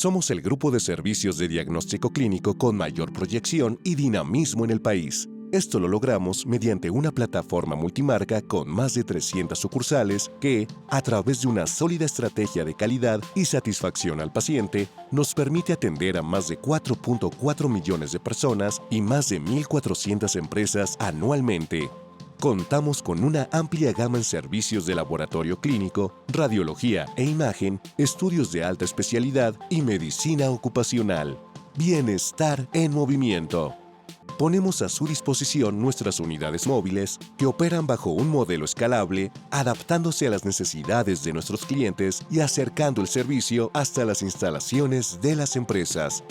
Somos el grupo de servicios de diagnóstico clínico con mayor proyección y dinamismo en el país. Esto lo logramos mediante una plataforma multimarca con más de 300 sucursales que, a través de una sólida estrategia de calidad y satisfacción al paciente, nos permite atender a más de 4.4 millones de personas y más de 1.400 empresas anualmente. Contamos con una amplia gama en servicios de laboratorio clínico, radiología e imagen, estudios de alta especialidad y medicina ocupacional. Bienestar en movimiento. Ponemos a su disposición nuestras unidades móviles que operan bajo un modelo escalable, adaptándose a las necesidades de nuestros clientes y acercando el servicio hasta las instalaciones de las empresas.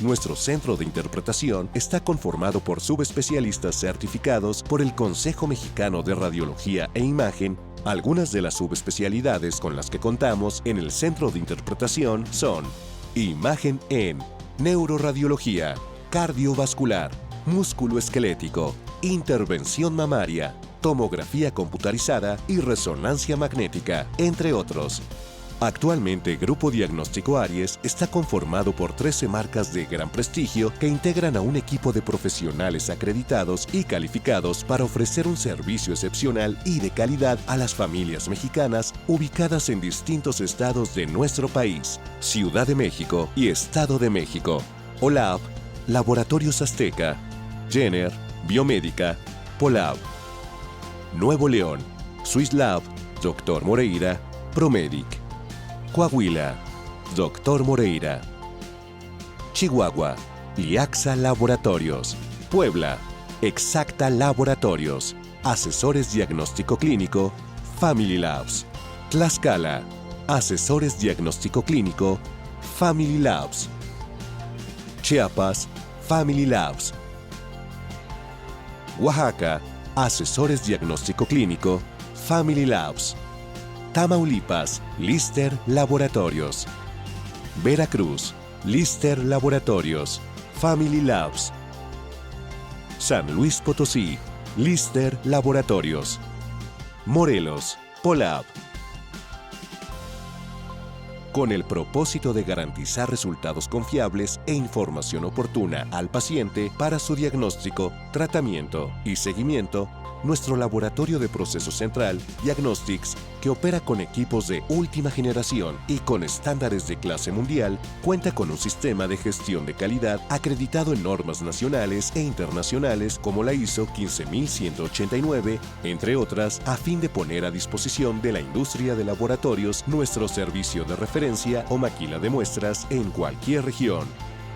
Nuestro centro de interpretación está conformado por subespecialistas certificados por el Consejo Mexicano de Radiología e Imagen. Algunas de las subespecialidades con las que contamos en el centro de interpretación son imagen en neuroradiología, cardiovascular, músculo-esquelético, intervención mamaria, tomografía computarizada y resonancia magnética, entre otros. Actualmente, Grupo Diagnóstico Aries está conformado por 13 marcas de gran prestigio que integran a un equipo de profesionales acreditados y calificados para ofrecer un servicio excepcional y de calidad a las familias mexicanas ubicadas en distintos estados de nuestro país, Ciudad de México y Estado de México. OLAB, Laboratorios Azteca, Jenner, Biomédica, Polab. Nuevo León, Swiss Lab, Dr. Moreira, Promedic. Coahuila, Dr. Moreira. Chihuahua, Liaxa Laboratorios. Puebla, Exacta Laboratorios. Asesores Diagnóstico Clínico, Family Labs. Tlaxcala, Asesores Diagnóstico Clínico, Family Labs. Chiapas, Family Labs. Oaxaca, Asesores Diagnóstico Clínico, Family Labs. Tamaulipas, Lister Laboratorios. Veracruz, Lister Laboratorios, Family Labs. San Luis Potosí, Lister Laboratorios. Morelos, Polab. Con el propósito de garantizar resultados confiables e información oportuna al paciente para su diagnóstico, tratamiento y seguimiento, nuestro laboratorio de proceso central, Diagnostics, que opera con equipos de última generación y con estándares de clase mundial, cuenta con un sistema de gestión de calidad acreditado en normas nacionales e internacionales como la ISO 15189, entre otras, a fin de poner a disposición de la industria de laboratorios nuestro servicio de referencia o maquila de muestras en cualquier región.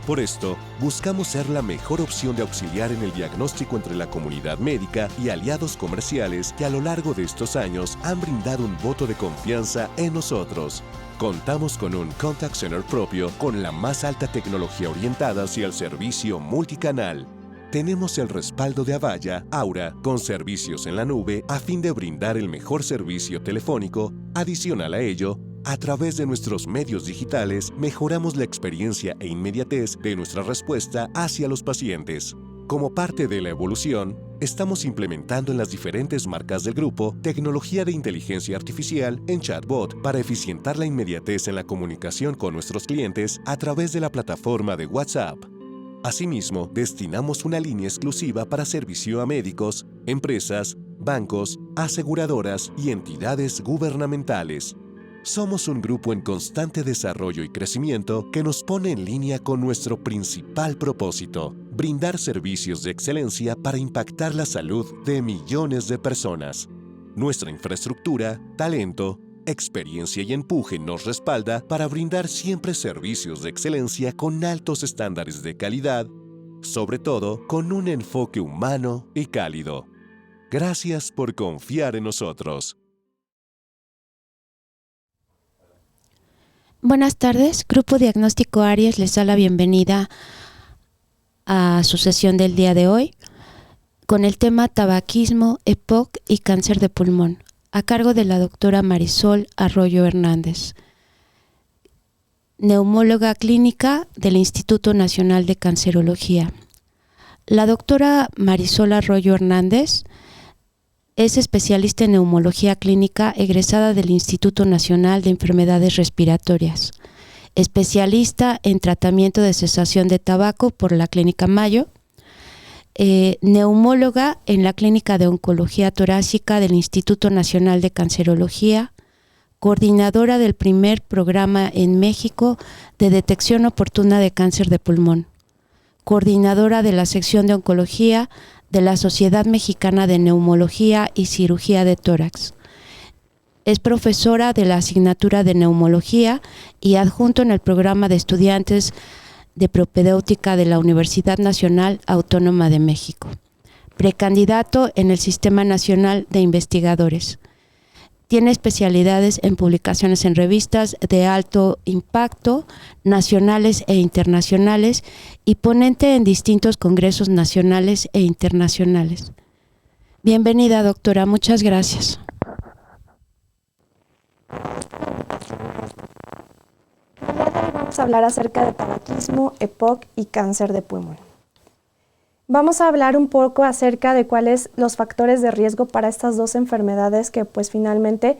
Por esto, buscamos ser la mejor opción de auxiliar en el diagnóstico entre la comunidad médica y aliados comerciales que a lo largo de estos años han brindado un voto de confianza en nosotros. Contamos con un contact center propio con la más alta tecnología orientada hacia el servicio multicanal. Tenemos el respaldo de Avaya, Aura, con servicios en la nube a fin de brindar el mejor servicio telefónico. Adicional a ello, a través de nuestros medios digitales, mejoramos la experiencia e inmediatez de nuestra respuesta hacia los pacientes. Como parte de la evolución, estamos implementando en las diferentes marcas del grupo tecnología de inteligencia artificial en chatbot para eficientar la inmediatez en la comunicación con nuestros clientes a través de la plataforma de WhatsApp. Asimismo, destinamos una línea exclusiva para servicio a médicos, empresas, bancos, aseguradoras y entidades gubernamentales. Somos un grupo en constante desarrollo y crecimiento que nos pone en línea con nuestro principal propósito: brindar servicios de excelencia para impactar la salud de millones de personas. Nuestra infraestructura, talento, experiencia y empuje nos respalda para brindar siempre servicios de excelencia con altos estándares de calidad, sobre todo con un enfoque humano y cálido. Gracias por confiar en nosotros. Buenas tardes, Grupo Diagnóstico Aries les da la bienvenida a su sesión del día de hoy con el tema tabaquismo, EPOC y cáncer de pulmón, a cargo de la doctora Marisol Arroyo Hernández, neumóloga clínica del Instituto Nacional de Cancerología. La doctora Marisol Arroyo Hernández es especialista en neumología clínica egresada del Instituto Nacional de Enfermedades Respiratorias. especialista en tratamiento de cesación de tabaco por la Clínica Mayo, neumóloga en la Clínica de Oncología Torácica del Instituto Nacional de Cancerología, coordinadora del primer programa en México de detección oportuna de cáncer de pulmón, coordinadora de la sección de oncología de la Sociedad Mexicana de Neumología y Cirugía de Tórax. Es profesora de la asignatura de neumología y adjunto en el programa de estudiantes de propedéutica de la Universidad Nacional Autónoma de México. Precandidato en el Sistema Nacional de Investigadores. Tiene especialidades en publicaciones en revistas de alto impacto, nacionales e internacionales, y ponente en distintos congresos nacionales e internacionales. Bienvenida, doctora. Muchas gracias. Vamos a hablar acerca de tabaquismo, EPOC y cáncer de pulmón. Vamos a hablar un poco acerca de cuáles los factores de riesgo para estas dos enfermedades que pues finalmente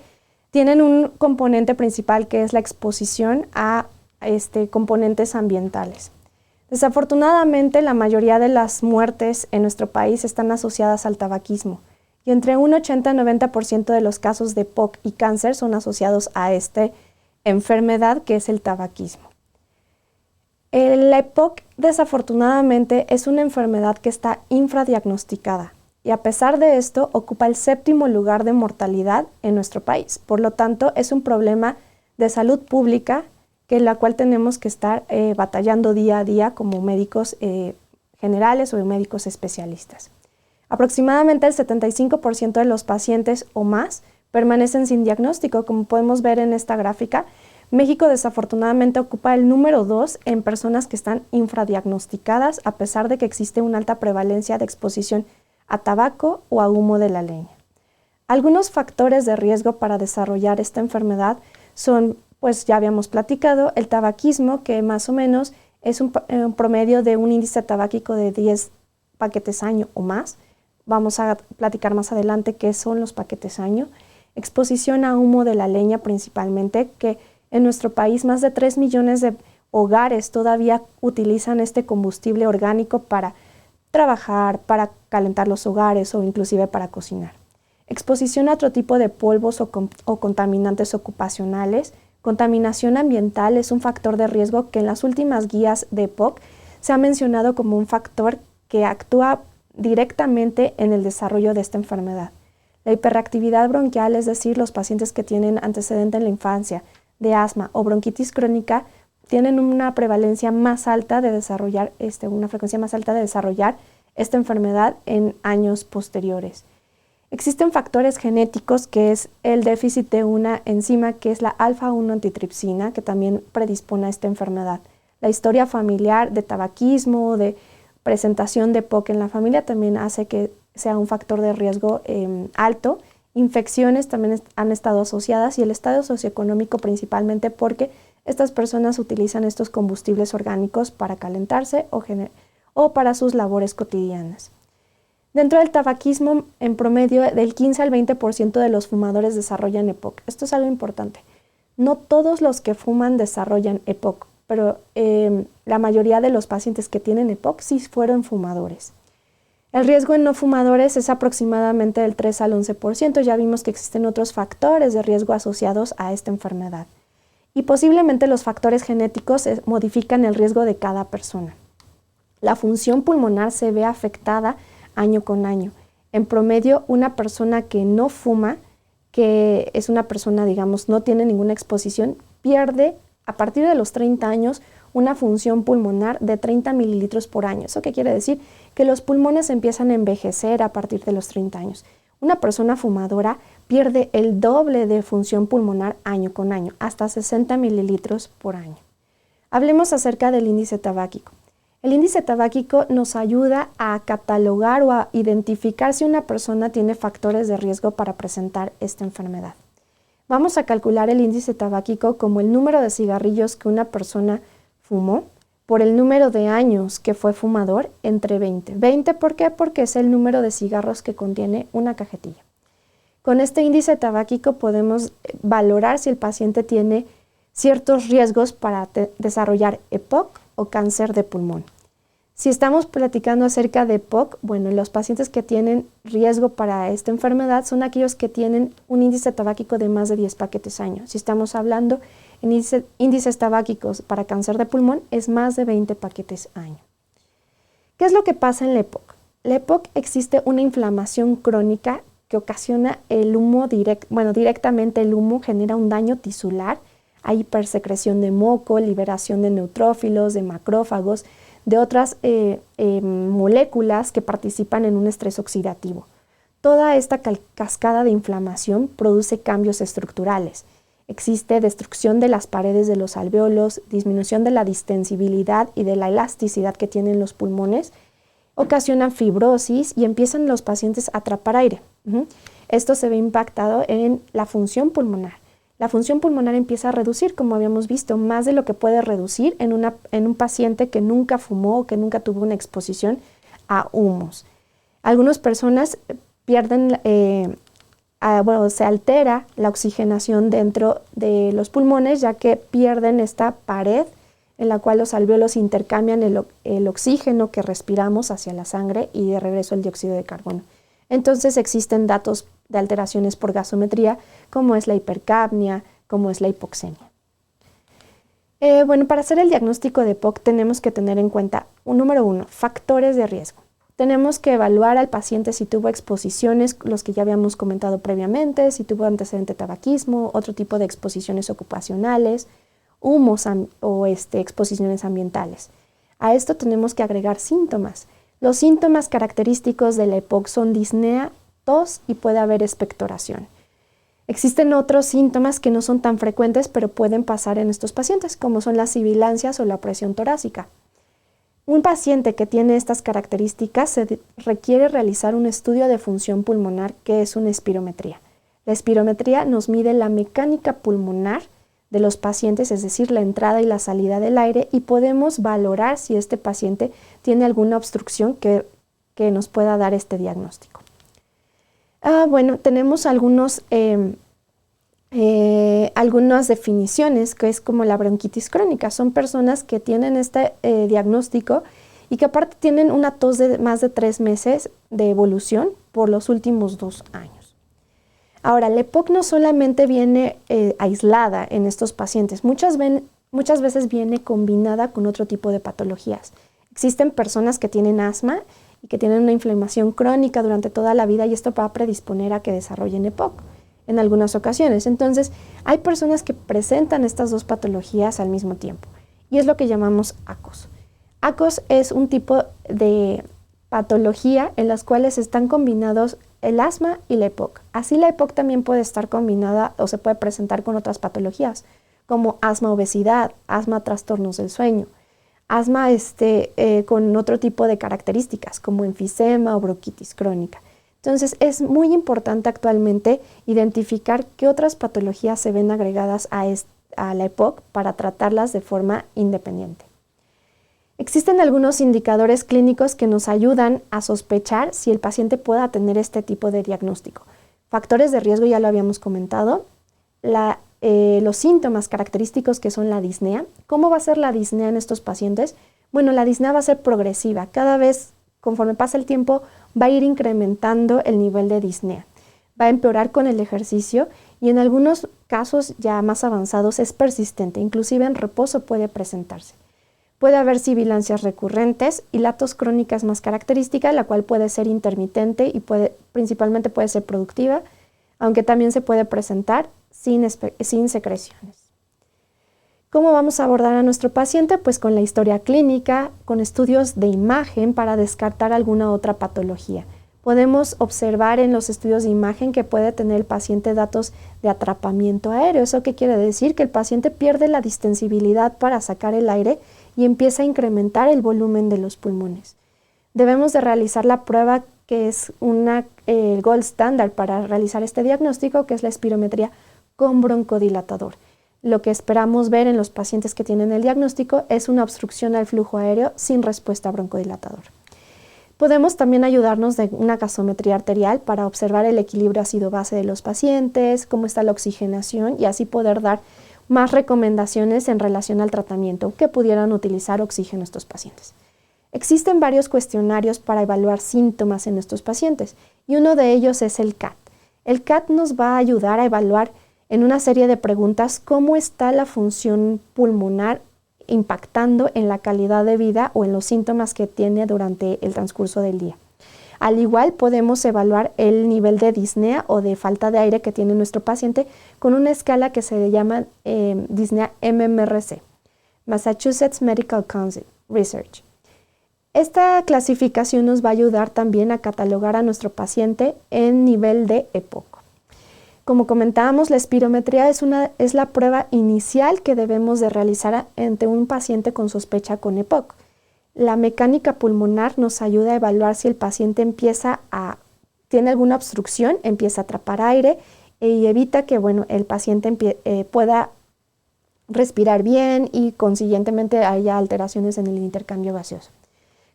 tienen un componente principal que es la exposición a componentes ambientales. Desafortunadamente la mayoría de las muertes en nuestro país están asociadas al tabaquismo y entre un 80-90% de los casos de EPOC y cáncer son asociados a esta enfermedad que es el tabaquismo. La EPOC, desafortunadamente, es una enfermedad que está infradiagnosticada y a pesar de esto ocupa el 7º lugar de mortalidad en nuestro país. Por lo tanto, es un problema de salud pública en la cual tenemos que estar batallando día a día como médicos generales o médicos especialistas. Aproximadamente el 75% de los pacientes o más permanecen sin diagnóstico, como podemos ver en esta gráfica. México desafortunadamente ocupa el número 2 en personas que están infradiagnosticadas a pesar de que existe una alta prevalencia de exposición a tabaco o a humo de la leña. Algunos factores de riesgo para desarrollar esta enfermedad son, pues ya habíamos platicado, el tabaquismo, que más o menos es un promedio de un índice tabáquico de 10 paquetes año o más. Vamos a platicar más adelante qué son los paquetes año. Exposición a humo de la leña principalmente, que en nuestro país más de 3 millones de hogares todavía utilizan este combustible orgánico para trabajar, para calentar los hogares o inclusive para cocinar. Exposición a otro tipo de polvos o contaminantes ocupacionales. Contaminación ambiental es un factor de riesgo que en las últimas guías de EPOC se ha mencionado como un factor que actúa directamente en el desarrollo de esta enfermedad. La hiperactividad bronquial, es decir, los pacientes que tienen antecedente en la infancia de asma o bronquitis crónica, tienen una prevalencia más alta de desarrollar, una frecuencia más alta de desarrollar esta enfermedad en años posteriores. Existen factores genéticos que es el déficit de una enzima que es la alfa-1 antitripsina, que también predispone a esta enfermedad. La historia familiar de tabaquismo, de presentación de EPOC en la familia también hace que sea un factor de riesgo alto. Infecciones también han estado asociadas y el estado socioeconómico principalmente porque estas personas utilizan estos combustibles orgánicos para calentarse o para sus labores cotidianas. Dentro del tabaquismo, en promedio, del 15 al 20% de los fumadores desarrollan EPOC. Esto es algo importante. No todos los que fuman desarrollan EPOC, pero la mayoría de los pacientes que tienen EPOC sí fueron fumadores. El riesgo en no fumadores es aproximadamente del 3 al 11%. Ya vimos que existen otros factores de riesgo asociados a esta enfermedad. Y posiblemente los factores genéticos modifican el riesgo de cada persona. La función pulmonar se ve afectada año con año. En promedio, una persona que no fuma, que es una persona, digamos, no tiene ninguna exposición, pierde a partir de los 30 años una función pulmonar de 30 mililitros por año. ¿Eso qué quiere decir? Que los pulmones empiezan a envejecer a partir de los 30 años. Una persona fumadora pierde el doble de función pulmonar año con año, hasta 60 mililitros por año. Hablemos acerca del índice tabáquico. El índice tabáquico nos ayuda a catalogar o a identificar si una persona tiene factores de riesgo para presentar esta enfermedad. Vamos a calcular el índice tabáquico como el número de cigarrillos que una persona fumó por el número de años que fue fumador entre 20. 20, ¿por qué? Porque es el número de cigarros que contiene una cajetilla. Con este índice tabáquico podemos valorar si el paciente tiene ciertos riesgos para desarrollar EPOC o cáncer de pulmón. Si estamos platicando acerca de EPOC, bueno, los pacientes que tienen riesgo para esta enfermedad son aquellos que tienen un índice tabáquico de más de 10 paquetes año. Si estamos hablando en índices tabáquicos para cáncer de pulmón, es más de 20 paquetes año. ¿Qué es lo que pasa en la EPOC? La EPOC existe una inflamación crónica que ocasiona el humo directamente el humo genera un daño tisular, hay hipersecreción de moco, liberación de neutrófilos, de macrófagos, de otras moléculas que participan en un estrés oxidativo. Toda esta cascada de inflamación produce cambios estructurales. Existe destrucción de las paredes de los alvéolos, disminución de la distensibilidad y de la elasticidad que tienen los pulmones, ocasionan fibrosis y empiezan los pacientes a atrapar aire. Esto se ve impactado en la función pulmonar. La función pulmonar empieza a reducir, como habíamos visto, más de lo que puede reducir en un paciente que nunca fumó o que nunca tuvo una exposición a humos. Algunas personas pierden, se altera la oxigenación dentro de los pulmones, ya que pierden esta pared en la cual los alvéolos intercambian el oxígeno que respiramos hacia la sangre y de regreso el dióxido de carbono. Entonces existen datos de alteraciones por gasometría, como es la hipercapnia, como es la hipoxemia. Para hacer el diagnóstico de EPOC tenemos que tener en cuenta, número 1, factores de riesgo. Tenemos que evaluar al paciente si tuvo exposiciones, los que ya habíamos comentado previamente, si tuvo antecedente de tabaquismo, otro tipo de exposiciones ocupacionales, humos o exposiciones ambientales. A esto tenemos que agregar síntomas. Los síntomas característicos de la EPOC son disnea, tos y puede haber expectoración. Existen otros síntomas que no son tan frecuentes, pero pueden pasar en estos pacientes, como son las sibilancias o la presión torácica. Un paciente que tiene estas características se requiere realizar un estudio de función pulmonar, que es una espirometría. La espirometría nos mide la mecánica pulmonar de los pacientes, es decir, la entrada y la salida del aire, y podemos valorar si este paciente tiene alguna obstrucción que nos pueda dar este diagnóstico. Tenemos algunas definiciones, que es como la bronquitis crónica. Son personas que tienen este diagnóstico y que aparte tienen una tos de más de 3 meses de evolución por los últimos 2 años. Ahora, la EPOC no solamente viene aislada en estos pacientes, muchas veces viene combinada con otro tipo de patologías. Existen personas que tienen asma y que tienen una inflamación crónica durante toda la vida y esto va a predisponer a que desarrollen EPOC en algunas ocasiones. Entonces, hay personas que presentan estas dos patologías al mismo tiempo y es lo que llamamos ACOS. ACOS es un tipo de patología en las cuales están combinados el asma y la EPOC. Así la EPOC también puede estar combinada o se puede presentar con otras patologías, como asma obesidad, asma trastornos del sueño, asma con otro tipo de características, como enfisema o bronquitis crónica. Entonces es muy importante actualmente identificar qué otras patologías se ven agregadas a la EPOC para tratarlas de forma independiente. Existen algunos indicadores clínicos que nos ayudan a sospechar si el paciente pueda tener este tipo de diagnóstico. Factores de riesgo ya lo habíamos comentado, los síntomas característicos que son la disnea. ¿Cómo va a ser la disnea en estos pacientes? Bueno, la disnea va a ser progresiva. Cada vez, conforme pasa el tiempo, va a ir incrementando el nivel de disnea. Va a empeorar con el ejercicio y en algunos casos ya más avanzados es persistente, inclusive en reposo puede presentarse. Puede haber sibilancias recurrentes y la tos crónica es más característica, la cual puede ser intermitente y principalmente puede ser productiva, aunque también se puede presentar sin secreciones. ¿Cómo vamos a abordar a nuestro paciente? Pues con la historia clínica, con estudios de imagen para descartar alguna otra patología. Podemos observar en los estudios de imagen que puede tener el paciente datos de atrapamiento aéreo. ¿Eso qué quiere decir? Que el paciente pierde la distensibilidad para sacar el aire y empieza a incrementar el volumen de los pulmones. Debemos de realizar la prueba que es el gold standard para realizar este diagnóstico, que es la espirometría con broncodilatador. Lo que esperamos ver en los pacientes que tienen el diagnóstico es una obstrucción al flujo aéreo sin respuesta broncodilatador. Podemos también ayudarnos de una gasometría arterial para observar el equilibrio ácido-base de los pacientes, cómo está la oxigenación y así poder dar más recomendaciones en relación al tratamiento, que pudieran utilizar oxígeno estos pacientes. Existen varios cuestionarios para evaluar síntomas en estos pacientes y uno de ellos es el CAT. El CAT nos va a ayudar a evaluar en una serie de preguntas cómo está la función pulmonar impactando en la calidad de vida o en los síntomas que tiene durante el transcurso del día. Al igual podemos evaluar el nivel de disnea o de falta de aire que tiene nuestro paciente con una escala que se llama disnea MMRC, Massachusetts Medical Council Research. Esta clasificación nos va a ayudar también a catalogar a nuestro paciente en nivel de EPOC. Como comentábamos, la espirometría es la prueba inicial que debemos de realizar ante un paciente con sospecha con EPOC. La mecánica pulmonar nos ayuda a evaluar si el paciente tiene alguna obstrucción, empieza a atrapar aire y evita que el paciente pueda respirar bien y consiguientemente haya alteraciones en el intercambio gaseoso.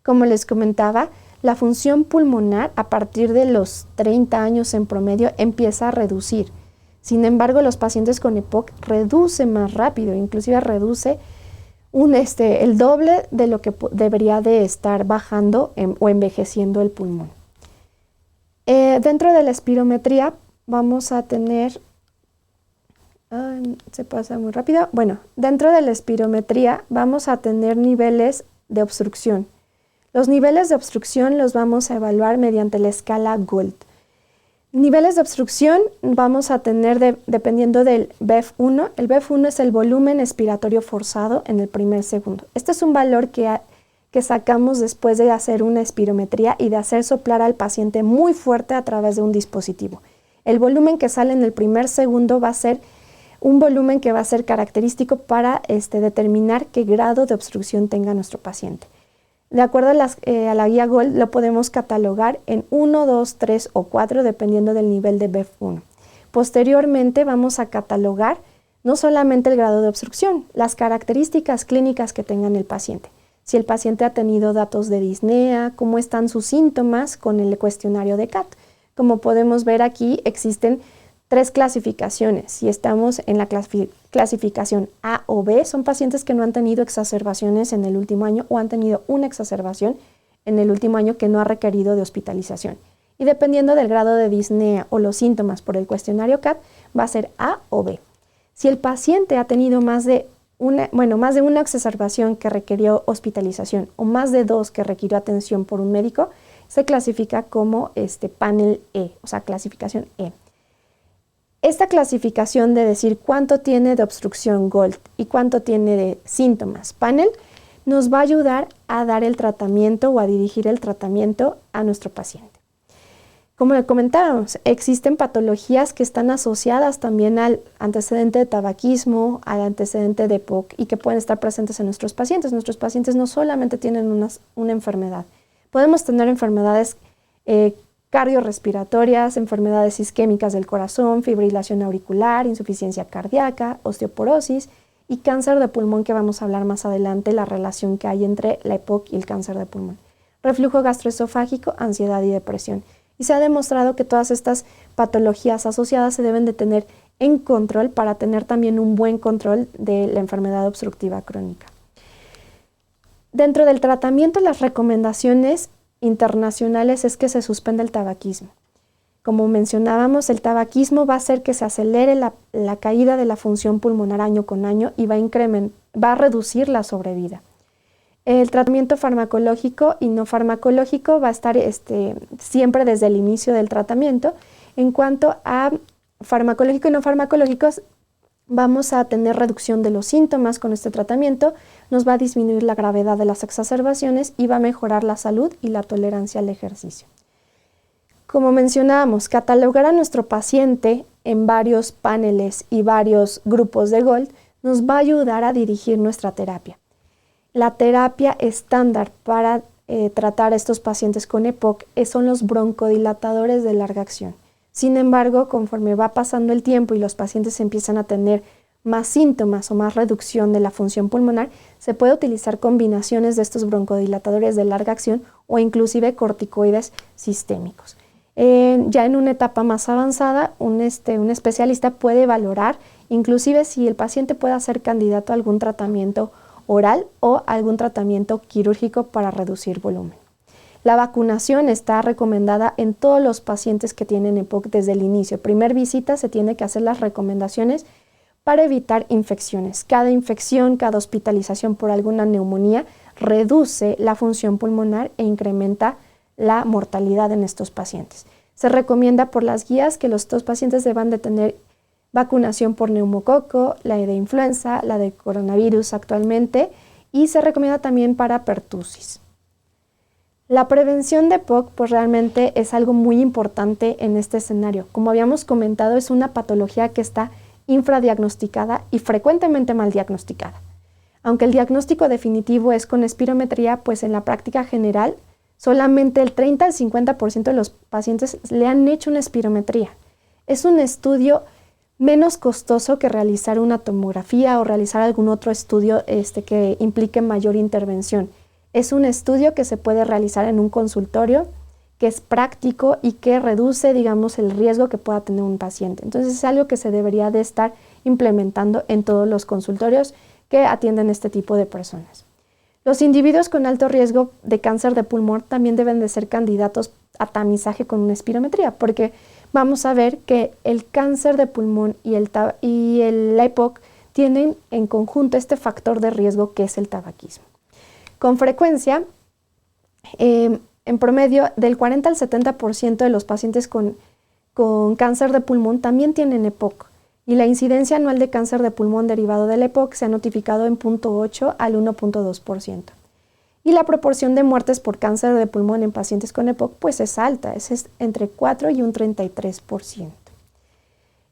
Como les comentaba, la función pulmonar a partir de los 30 años en promedio empieza a reducir. Sin embargo, los pacientes con EPOC reduce más rápido, inclusive reduce el doble de lo que debería de estar bajando o envejeciendo el pulmón. Dentro de la espirometría vamos a tener, se pasa muy rápido, dentro de la espirometría vamos a tener niveles de obstrucción. Los niveles de obstrucción los vamos a evaluar mediante la escala GOLD. Niveles de obstrucción vamos a tener dependiendo del BEF1. El BEF1 es el volumen expiratorio forzado en el primer segundo. Este es un valor que sacamos después de hacer una espirometría y de hacer soplar al paciente muy fuerte a través de un dispositivo. El volumen que sale en el primer segundo va a ser un volumen que va a ser característico para determinar qué grado de obstrucción tenga nuestro paciente. De acuerdo a la guía GOLD, lo podemos catalogar en 1, 2, 3 o 4, dependiendo del nivel de BEF1. Posteriormente vamos a catalogar no solamente el grado de obstrucción, las características clínicas que tenga el paciente. Si el paciente ha tenido datos de disnea, cómo están sus síntomas con el cuestionario de CAT. Como podemos ver aquí, existen 3 clasificaciones. Si estamos en la clasificación A o B, son pacientes que no han tenido exacerbaciones en el último año o han tenido una exacerbación en el último año que no ha requerido de hospitalización. Y dependiendo del grado de disnea o los síntomas por el cuestionario CAT, va a ser A o B. Si el paciente ha tenido más de una exacerbación que requirió hospitalización o más de 2 que requirió atención por un médico, se clasifica como panel E, o sea, clasificación E. Esta clasificación de decir cuánto tiene de obstrucción GOLD y cuánto tiene de síntomas panel nos va a ayudar a dar el tratamiento o a dirigir el tratamiento a nuestro paciente. Como le comentábamos, existen patologías que están asociadas también al antecedente de tabaquismo, al antecedente de EPOC y que pueden estar presentes en nuestros pacientes. Nuestros pacientes no solamente tienen una enfermedad, podemos tener enfermedades cardiorrespiratorias, enfermedades isquémicas del corazón, fibrilación auricular, insuficiencia cardíaca, osteoporosis y cáncer de pulmón, que vamos a hablar más adelante, la relación que hay entre la EPOC y el cáncer de pulmón. Reflujo gastroesofágico, ansiedad y depresión. Y se ha demostrado que todas estas patologías asociadas se deben de tener en control para tener también un buen control de la enfermedad obstructiva crónica. Dentro del tratamiento, las recomendaciones internacionales es que se suspenda el tabaquismo. Como mencionábamos, el tabaquismo va a hacer que se acelere la caída de la función pulmonar año con año y va a reducir la sobrevida. El tratamiento farmacológico y no farmacológico va a estar siempre desde el inicio del tratamiento. En cuanto a farmacológico y no farmacológicos, vamos a tener reducción de los síntomas con este tratamiento, nos va a disminuir la gravedad de las exacerbaciones y va a mejorar la salud y la tolerancia al ejercicio. Como mencionábamos, catalogar a nuestro paciente en varios paneles y varios grupos de GOLD nos va a ayudar a dirigir nuestra terapia. La terapia estándar para tratar a estos pacientes con EPOC son los broncodilatadores de larga acción. Sin embargo, conforme va pasando el tiempo y los pacientes empiezan a tener más síntomas o más reducción de la función pulmonar, se puede utilizar combinaciones de estos broncodilatadores de larga acción o inclusive corticoides sistémicos. Ya en una etapa más avanzada, un especialista puede valorar inclusive si el paciente pueda ser candidato a algún tratamiento oral o algún tratamiento quirúrgico para reducir volumen. La vacunación está recomendada en todos los pacientes que tienen EPOC desde el inicio. Primer visita se tiene que hacer las recomendaciones para evitar infecciones. Cada infección, cada hospitalización por alguna neumonía reduce la función pulmonar e incrementa la mortalidad en estos pacientes. Se recomienda por las guías que estos pacientes deban de tener vacunación por neumococo, la de influenza, la de coronavirus actualmente, y se recomienda también para pertusis. La prevención de EPOC pues realmente es algo muy importante en este escenario. Como habíamos comentado, es una patología que está infradiagnosticada y frecuentemente mal diagnosticada. Aunque el diagnóstico definitivo es con espirometría, pues en la práctica general solamente el 30 al 50% de los pacientes le han hecho una espirometría. Es un estudio menos costoso que realizar una tomografía o realizar algún otro estudio que implique mayor intervención. Es un estudio que se puede realizar en un consultorio, que es práctico y que reduce, digamos, el riesgo que pueda tener un paciente. Entonces es algo que se debería de estar implementando en todos los consultorios que atienden este tipo de personas. Los individuos con alto riesgo de cáncer de pulmón también deben de ser candidatos a tamizaje con una espirometría, porque vamos a ver que el cáncer de pulmón y la EPOC tienen en conjunto este factor de riesgo que es el tabaquismo. Con frecuencia, en promedio, del 40 al 70% de los pacientes con cáncer de pulmón también tienen EPOC, y la incidencia anual de cáncer de pulmón derivado del EPOC se ha notificado en 0.8 al 1.2%. Y la proporción de muertes por cáncer de pulmón en pacientes con EPOC pues es alta, es entre 4 y un 33%.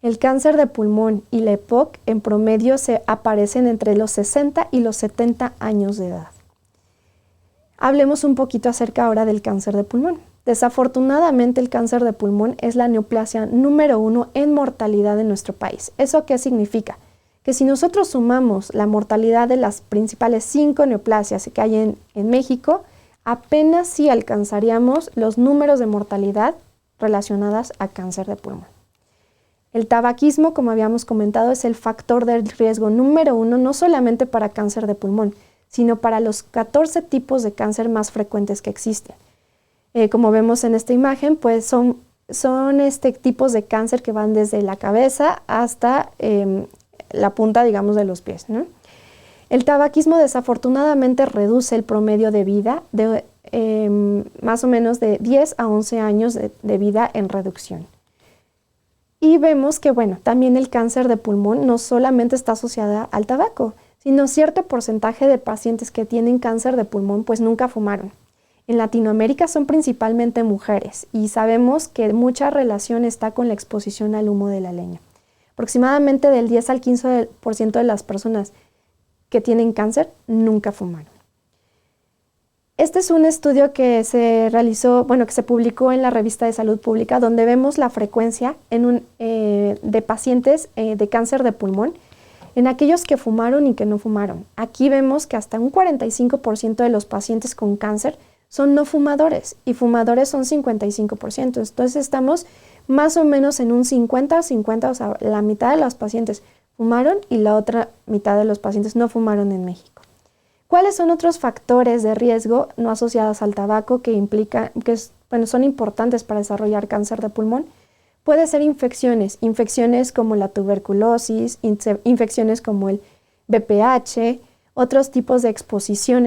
El cáncer de pulmón y la EPOC en promedio se aparecen entre los 60 y los 70 años de edad. Hablemos un poquito acerca ahora del cáncer de pulmón. Desafortunadamente, el cáncer de pulmón es la neoplasia número 1 en mortalidad en nuestro país. ¿Eso qué significa? Que si nosotros sumamos la mortalidad de las principales 5 neoplasias que hay en México, apenas sí alcanzaríamos los números de mortalidad relacionadas a cáncer de pulmón. El tabaquismo, como habíamos comentado, es el factor de riesgo número 1, no solamente para cáncer de pulmón, sino para los 14 tipos de cáncer más frecuentes que existen. Como vemos en esta imagen, pues son tipos de cáncer que van desde la cabeza hasta la punta, digamos, de los pies, ¿no? El tabaquismo desafortunadamente reduce el promedio de vida de más o menos de 10 a 11 años de vida en reducción. Y vemos que, bueno, también el cáncer de pulmón no solamente está asociado al tabaco, sino cierto porcentaje de pacientes que tienen cáncer de pulmón pues nunca fumaron. En Latinoamérica son principalmente mujeres y sabemos que mucha relación está con la exposición al humo de la leña. Aproximadamente del 10 al 15% de las personas que tienen cáncer nunca fumaron. Este es un estudio que se realizó, que se publicó en la revista de Salud Pública, donde vemos la frecuencia de pacientes de cáncer de pulmón en aquellos que fumaron y que no fumaron. Aquí vemos que hasta un 45% de los pacientes con cáncer son no fumadores y fumadores son 55%. Entonces estamos más o menos en un 50-50, o sea, la mitad de los pacientes fumaron y la otra mitad de los pacientes no fumaron en México. ¿Cuáles son otros factores de riesgo no asociados al tabaco que son importantes para desarrollar cáncer de pulmón? Puede ser infecciones como la tuberculosis, infecciones como el VPH, otros tipos de exposición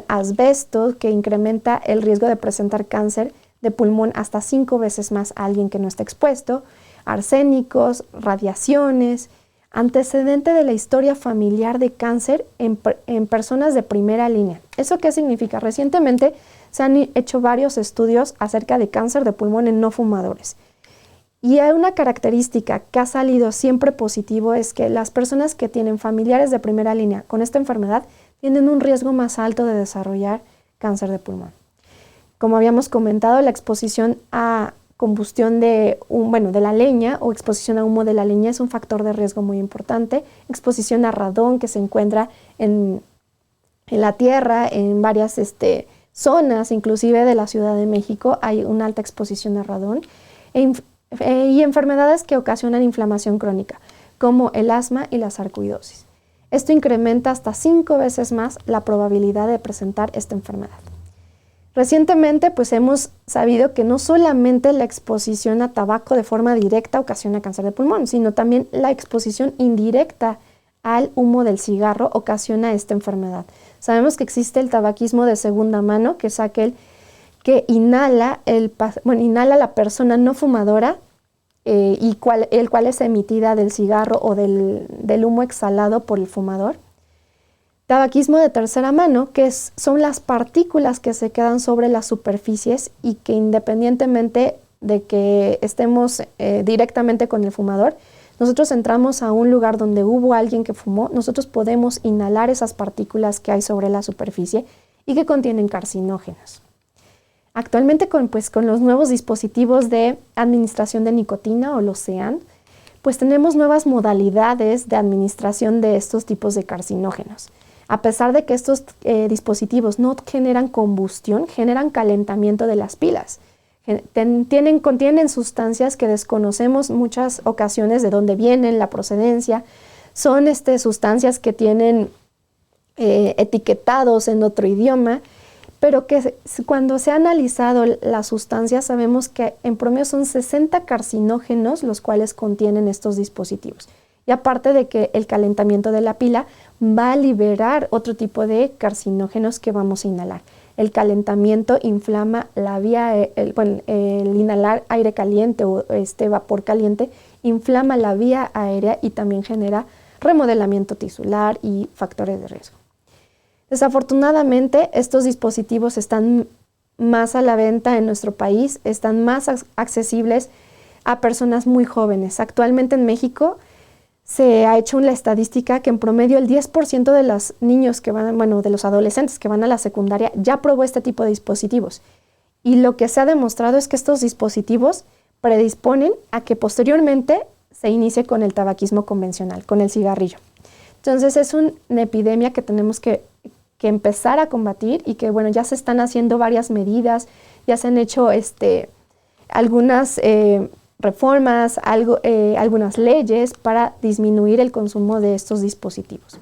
a asbesto que incrementa el riesgo de presentar cáncer de pulmón hasta 5 veces más a alguien que no está expuesto, arsénicos, radiaciones, antecedente de la historia familiar de cáncer en personas de primera línea. ¿Eso qué significa? Recientemente se han hecho varios estudios acerca de cáncer de pulmón en no fumadores. Y hay una característica que ha salido siempre positivo, es que las personas que tienen familiares de primera línea con esta enfermedad tienen un riesgo más alto de desarrollar cáncer de pulmón. Como habíamos comentado, la exposición a combustión de la leña o exposición a humo de la leña es un factor de riesgo muy importante. Exposición a radón que se encuentra en la tierra, en varias zonas, inclusive de la Ciudad de México, hay una alta exposición a radón. Y enfermedades que ocasionan inflamación crónica, como el asma y la sarcoidosis. Esto incrementa hasta 5 veces más la probabilidad de presentar esta enfermedad. Recientemente, pues hemos sabido que no solamente la exposición a tabaco de forma directa ocasiona cáncer de pulmón, sino también la exposición indirecta al humo del cigarro ocasiona esta enfermedad. Sabemos que existe el tabaquismo de segunda mano, que es aquel que inhala la persona no fumadora, el cual es emitida del cigarro o del humo exhalado por el fumador. Tabaquismo de tercera mano, que son las partículas que se quedan sobre las superficies y que independientemente de que estemos directamente con el fumador, nosotros entramos a un lugar donde hubo alguien que fumó, nosotros podemos inhalar esas partículas que hay sobre la superficie y que contienen carcinógenos. Actualmente con los nuevos dispositivos de administración de nicotina o los CEAN, pues tenemos nuevas modalidades de administración de estos tipos de carcinógenos. A pesar de que estos dispositivos no generan combustión, generan calentamiento de las pilas. Contienen sustancias que desconocemos muchas ocasiones de dónde vienen, la procedencia. Son sustancias que tienen etiquetados en otro idioma, pero que cuando se ha analizado las sustancias sabemos que en promedio son 60 carcinógenos los cuales contienen estos dispositivos. Y aparte de que el calentamiento de la pila va a liberar otro tipo de carcinógenos que vamos a inhalar. El calentamiento inflama la vía, el inhalar aire caliente o vapor caliente inflama la vía aérea y también genera remodelamiento tisular y factores de riesgo. Desafortunadamente, estos dispositivos están más a la venta en nuestro país, están más accesibles a personas muy jóvenes. Actualmente en México se ha hecho una estadística que en promedio el 10% de los niños de los adolescentes que van a la secundaria ya probó este tipo de dispositivos. Y lo que se ha demostrado es que estos dispositivos predisponen a que posteriormente se inicie con el tabaquismo convencional, con el cigarrillo. Entonces es una epidemia que tenemos que empezar a combatir y que ya se están haciendo varias medidas, ya se han hecho algunas reformas, algunas leyes para disminuir el consumo de estos dispositivos.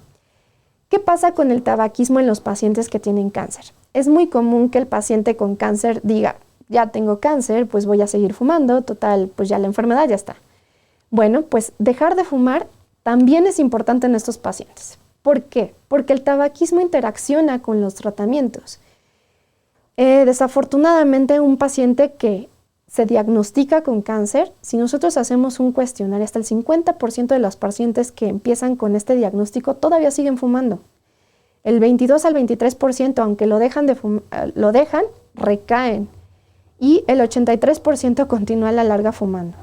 ¿Qué pasa con el tabaquismo en los pacientes que tienen cáncer? Es muy común que el paciente con cáncer diga, ya tengo cáncer, pues voy a seguir fumando, total, pues ya la enfermedad ya está. Bueno, pues dejar de fumar también es importante en estos pacientes. ¿Por qué? Porque el tabaquismo interacciona con los tratamientos. Desafortunadamente, un paciente que se diagnostica con cáncer, si nosotros hacemos un cuestionario, hasta el 50% de los pacientes que empiezan con este diagnóstico todavía siguen fumando. El 22 al 23%, aunque lo dejan, recaen. Y el 83% continúa a la larga fumando.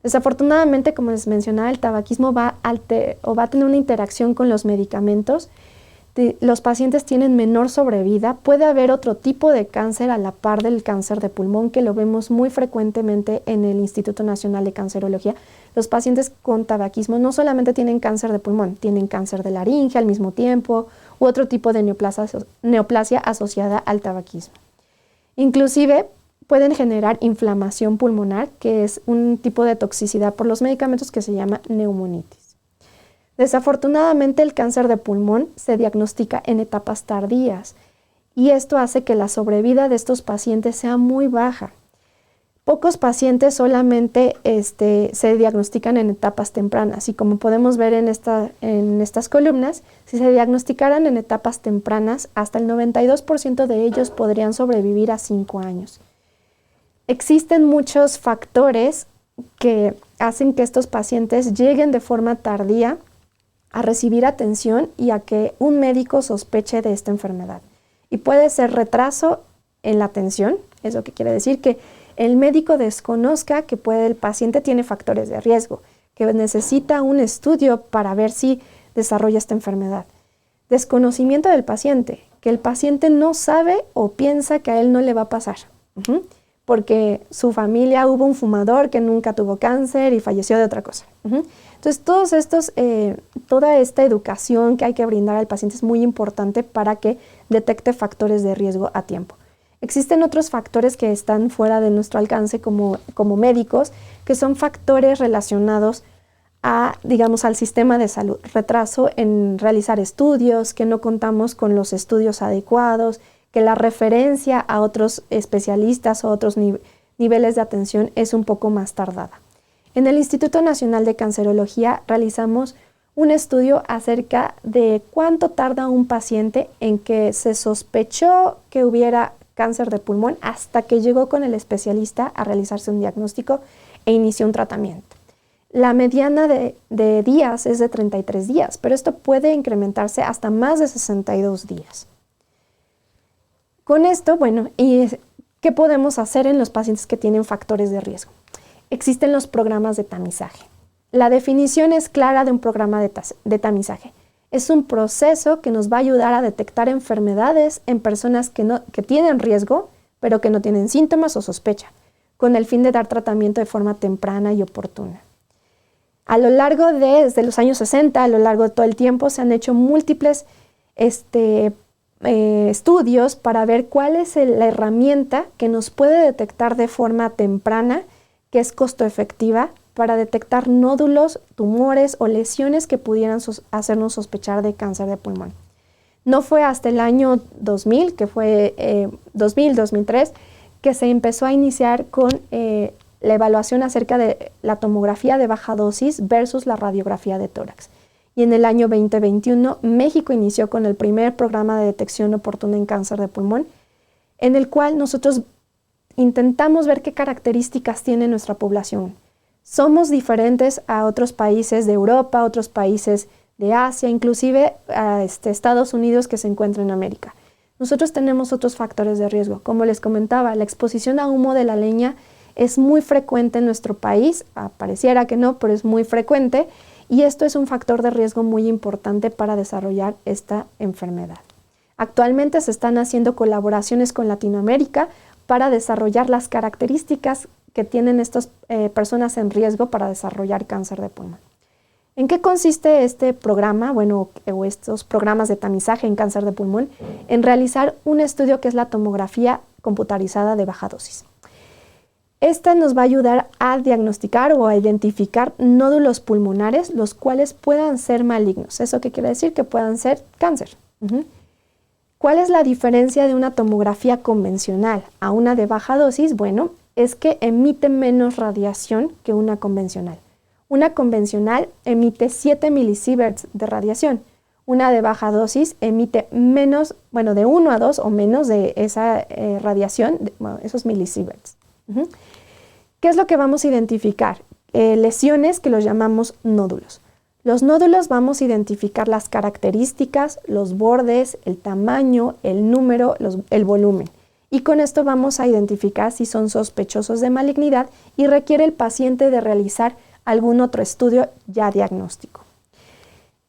Desafortunadamente, como les mencionaba, el tabaquismo va a tener una interacción con los medicamentos. Los pacientes tienen menor sobrevida. Puede haber otro tipo de cáncer a la par del cáncer de pulmón, que lo vemos muy frecuentemente en el Instituto Nacional de Cancerología. Los pacientes con tabaquismo no solamente tienen cáncer de pulmón, tienen cáncer de laringe al mismo tiempo u otro tipo de neoplasia asociada al tabaquismo. Inclusive, pueden generar inflamación pulmonar, que es un tipo de toxicidad por los medicamentos que se llama neumonitis. Desafortunadamente, el cáncer de pulmón se diagnostica en etapas tardías y esto hace que la sobrevida de estos pacientes sea muy baja. Pocos pacientes solamente se diagnostican en etapas tempranas y como podemos ver en estas columnas, si se diagnosticaran en etapas tempranas, hasta el 92% de ellos podrían sobrevivir a 5 años. Existen muchos factores que hacen que estos pacientes lleguen de forma tardía a recibir atención y a que un médico sospeche de esta enfermedad. Y puede ser retraso en la atención, eso que quiere decir que el médico desconozca que el paciente tiene factores de riesgo, que necesita un estudio para ver si desarrolla esta enfermedad. Desconocimiento del paciente, que el paciente no sabe o piensa que a él no le va a pasar. Porque su familia hubo un fumador que nunca tuvo cáncer y falleció de otra cosa. Entonces, toda esta educación que hay que brindar al paciente es muy importante para que detecte factores de riesgo a tiempo. Existen otros factores que están fuera de nuestro alcance como médicos, que son factores relacionados al sistema de salud. Retraso en realizar estudios, que no contamos con los estudios adecuados, que la referencia a otros especialistas o otros niveles de atención es un poco más tardada. En el Instituto Nacional de Cancerología realizamos un estudio acerca de cuánto tarda un paciente en que se sospechó que hubiera cáncer de pulmón hasta que llegó con el especialista a realizarse un diagnóstico e inició un tratamiento. La mediana de días es de 33 días, pero esto puede incrementarse hasta más de 62 días. Con esto, ¿qué podemos hacer en los pacientes que tienen factores de riesgo? Existen los programas de tamizaje. La definición es clara de un programa de tamizaje. Es un proceso que nos va a ayudar a detectar enfermedades en personas que tienen riesgo, pero que no tienen síntomas o sospecha, con el fin de dar tratamiento de forma temprana y oportuna. Desde los años 60, a lo largo de todo el tiempo, se han hecho múltiples estudios para ver cuál es la herramienta que nos puede detectar de forma temprana, que es costo efectiva, para detectar nódulos, tumores o lesiones que pudieran hacernos sospechar de cáncer de pulmón. No fue hasta el año 2000, que fue 2003, que se empezó a iniciar con la evaluación acerca de la tomografía de baja dosis versus la radiografía de tórax. Y en el año 2021, México inició con el primer programa de detección oportuna en cáncer de pulmón, en el cual nosotros intentamos ver qué características tiene nuestra población. Somos diferentes a otros países de Europa, otros países de Asia, inclusive a Estados Unidos que se encuentran en América. Nosotros tenemos otros factores de riesgo. Como les comentaba, la exposición a humo de la leña es muy frecuente en nuestro país, pareciera que no, pero es muy frecuente, y esto es un factor de riesgo muy importante para desarrollar esta enfermedad. Actualmente se están haciendo colaboraciones con Latinoamérica para desarrollar las características que tienen estas personas en riesgo para desarrollar cáncer de pulmón. ¿En qué consiste este programa, o estos programas de tamizaje en cáncer de pulmón? En realizar un estudio que es la tomografía computarizada de baja dosis. Esta nos va a ayudar a diagnosticar o a identificar nódulos pulmonares, los cuales puedan ser malignos. ¿Eso qué quiere decir? Que puedan ser cáncer. ¿Cuál es la diferencia de una tomografía convencional a una de baja dosis? Bueno, es que emite menos radiación que una convencional. Una convencional emite 7 milisieverts de radiación. Una de baja dosis emite menos, de 1 a 2 o menos de esa radiación, esos milisieverts. ¿Qué es lo que vamos a identificar? Lesiones que los llamamos nódulos. Los nódulos vamos a identificar las características, los bordes, el tamaño, el número, el volumen. Y con esto vamos a identificar si son sospechosos de malignidad y requiere el paciente de realizar algún otro estudio ya diagnóstico.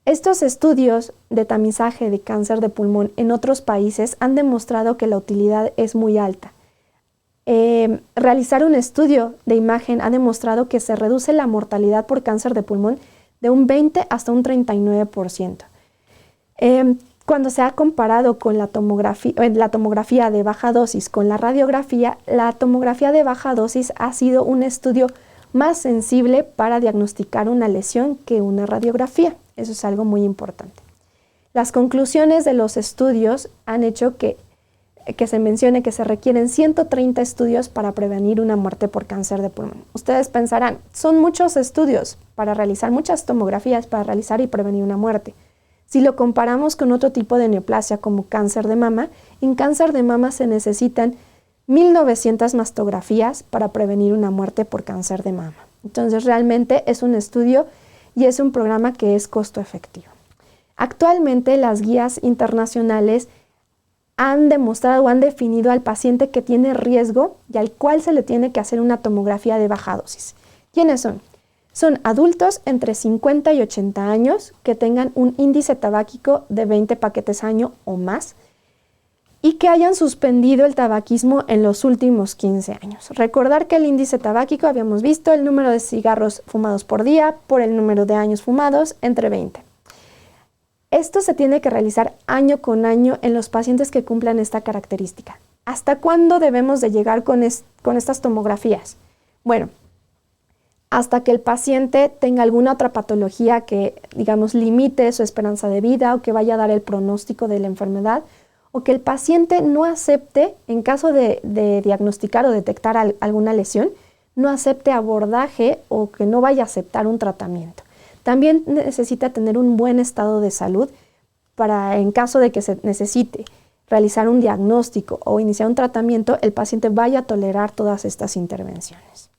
Estos estudios de tamizaje de cáncer de pulmón en otros países han demostrado que la utilidad es muy alta. Realizar un estudio de imagen ha demostrado que se reduce la mortalidad por cáncer de pulmón de un 20 hasta un 39%. Cuando se ha comparado con la tomografía de baja dosis con la tomografía de baja dosis ha sido un estudio más sensible para diagnosticar una lesión que una radiografía. Eso es algo muy importante. Las conclusiones de los estudios han hecho que se mencione que se requieren 130 estudios para prevenir una muerte por cáncer de pulmón. Ustedes pensarán, son muchos estudios para realizar, muchas tomografías para realizar y prevenir una muerte. Si lo comparamos con otro tipo de neoplasia como cáncer de mama, en cáncer de mama se necesitan 1.900 mastografías para prevenir una muerte por cáncer de mama. Entonces realmente es un estudio y es un programa que es costo efectivo. Actualmente las guías internacionales han demostrado o han definido al paciente que tiene riesgo y al cual se le tiene que hacer una tomografía de baja dosis. ¿Quiénes son? Son adultos entre 50 y 80 años que tengan un índice tabáquico de 20 paquetes año o más y que hayan suspendido el tabaquismo en los últimos 15 años. Recordar que el índice tabáquico, habíamos visto el número de cigarros fumados por día por el número de años fumados entre 20. Esto se tiene que realizar año con año en los pacientes que cumplan esta característica. ¿Hasta cuándo debemos de llegar con estas tomografías? Bueno, hasta que el paciente tenga alguna otra patología que, digamos, limite su esperanza de vida o que vaya a dar el pronóstico de la enfermedad, o que el paciente no acepte, en caso de diagnosticar o detectar alguna lesión, no acepte abordaje o que no vaya a aceptar un tratamiento. También necesita tener un buen estado de salud para, en caso de que se necesite realizar un diagnóstico o iniciar un tratamiento, el paciente vaya a tolerar todas estas intervenciones.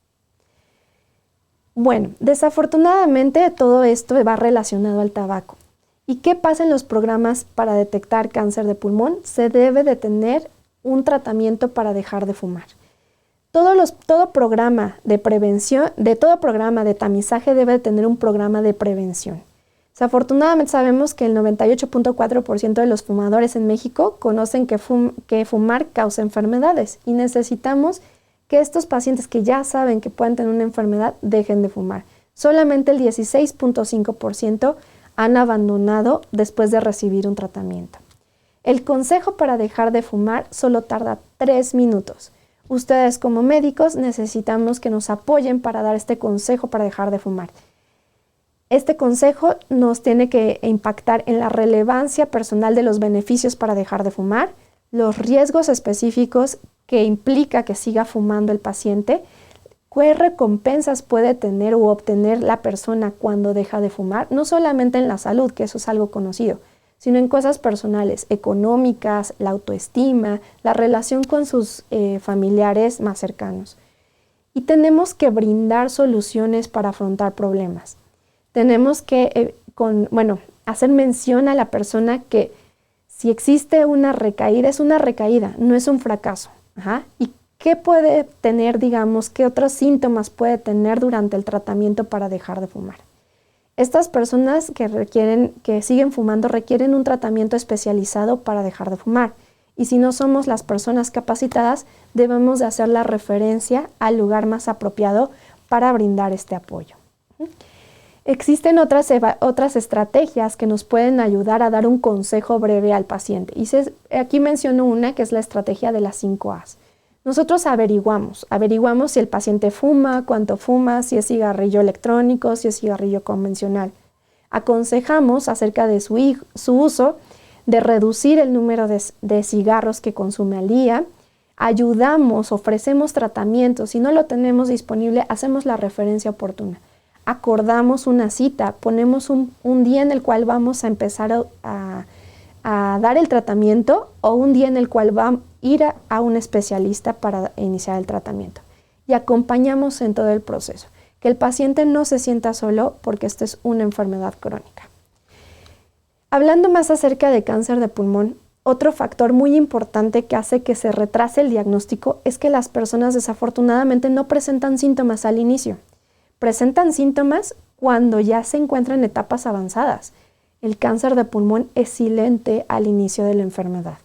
Bueno, desafortunadamente todo esto va relacionado al tabaco. ¿Y qué pasa en los programas para detectar cáncer de pulmón? Se debe de tener un tratamiento para dejar de fumar. Todo programa de prevención, todo programa de tamizaje debe de tener un programa de prevención. Desafortunadamente sabemos que el 98.4% de los fumadores en México conocen que fumar causa enfermedades y necesitamos que estos pacientes que ya saben que pueden tener una enfermedad dejen de fumar. Solamente el 16.5% han abandonado después de recibir un tratamiento. El consejo para dejar de fumar solo tarda 3 minutos. Ustedes como médicos necesitamos que nos apoyen para dar este consejo para dejar de fumar. Este consejo nos tiene que impactar en la relevancia personal de los beneficios para dejar de fumar, los riesgos específicos que implica que siga fumando el paciente, qué recompensas puede tener u obtener la persona cuando deja de fumar, no solamente en la salud, que eso es algo conocido, sino en cosas personales, económicas, la autoestima, la relación con sus familiares más cercanos. Y tenemos que brindar soluciones para afrontar problemas. Tenemos que hacer mención a la persona que si existe una recaída, es una recaída, no es un fracaso. ¿Y qué puede tener, digamos, qué otros síntomas puede tener durante el tratamiento para dejar de fumar? Estas personas que siguen fumando requieren un tratamiento especializado para dejar de fumar. Y si no somos las personas capacitadas, debemos de hacer la referencia al lugar más apropiado para brindar este apoyo. Existen otras estrategias que nos pueden ayudar a dar un consejo breve al paciente. Y aquí menciono una que es la estrategia de las 5 A's. Nosotros averiguamos si el paciente fuma, cuánto fuma, si es cigarrillo electrónico, si es cigarrillo convencional. Aconsejamos acerca de su uso, de reducir el número de cigarros que consume al día. Ayudamos, ofrecemos tratamientos. Si no lo tenemos disponible, hacemos la referencia oportuna. Acordamos una cita, ponemos un día en el cual vamos a empezar a dar el tratamiento o un día en el cual va a ir a un especialista para iniciar el tratamiento. Y acompañamos en todo el proceso, que el paciente no se sienta solo porque esta es una enfermedad crónica. Hablando más acerca de cáncer de pulmón, otro factor muy importante que hace que se retrase el diagnóstico es que las personas desafortunadamente no presentan síntomas al inicio. Presentan síntomas cuando ya se encuentran en etapas avanzadas. El cáncer de pulmón es silente al inicio de la enfermedad.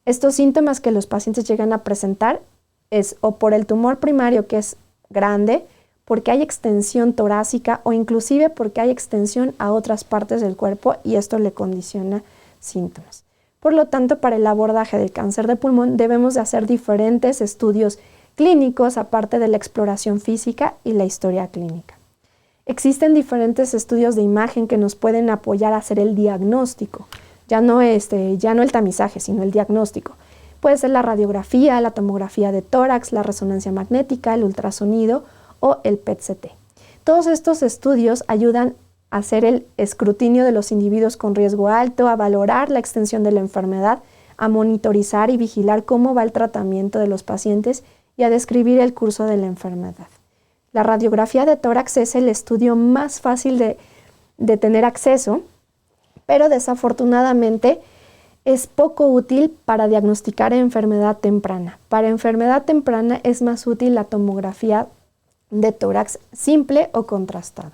Estos síntomas que los pacientes llegan a presentar es o por el tumor primario que es grande, porque hay extensión torácica o inclusive porque hay extensión a otras partes del cuerpo y esto le condiciona síntomas. Por lo tanto, para el abordaje del cáncer de pulmón debemos de hacer diferentes estudios clínicos aparte de la exploración física y la historia clínica. Existen diferentes estudios de imagen que nos pueden apoyar a hacer el diagnóstico, ya no el tamizaje, sino el diagnóstico. Puede ser la radiografía, la tomografía de tórax, la resonancia magnética, el ultrasonido o el PET-CT. Todos estos estudios ayudan a hacer el escrutinio de los individuos con riesgo alto, a valorar la extensión de la enfermedad, a monitorizar y vigilar cómo va el tratamiento de los pacientes y a describir el curso de la enfermedad. La radiografía de tórax es el estudio más fácil de tener acceso, pero desafortunadamente es poco útil para diagnosticar enfermedad temprana. Para enfermedad temprana es más útil la tomografía de tórax simple o contrastada.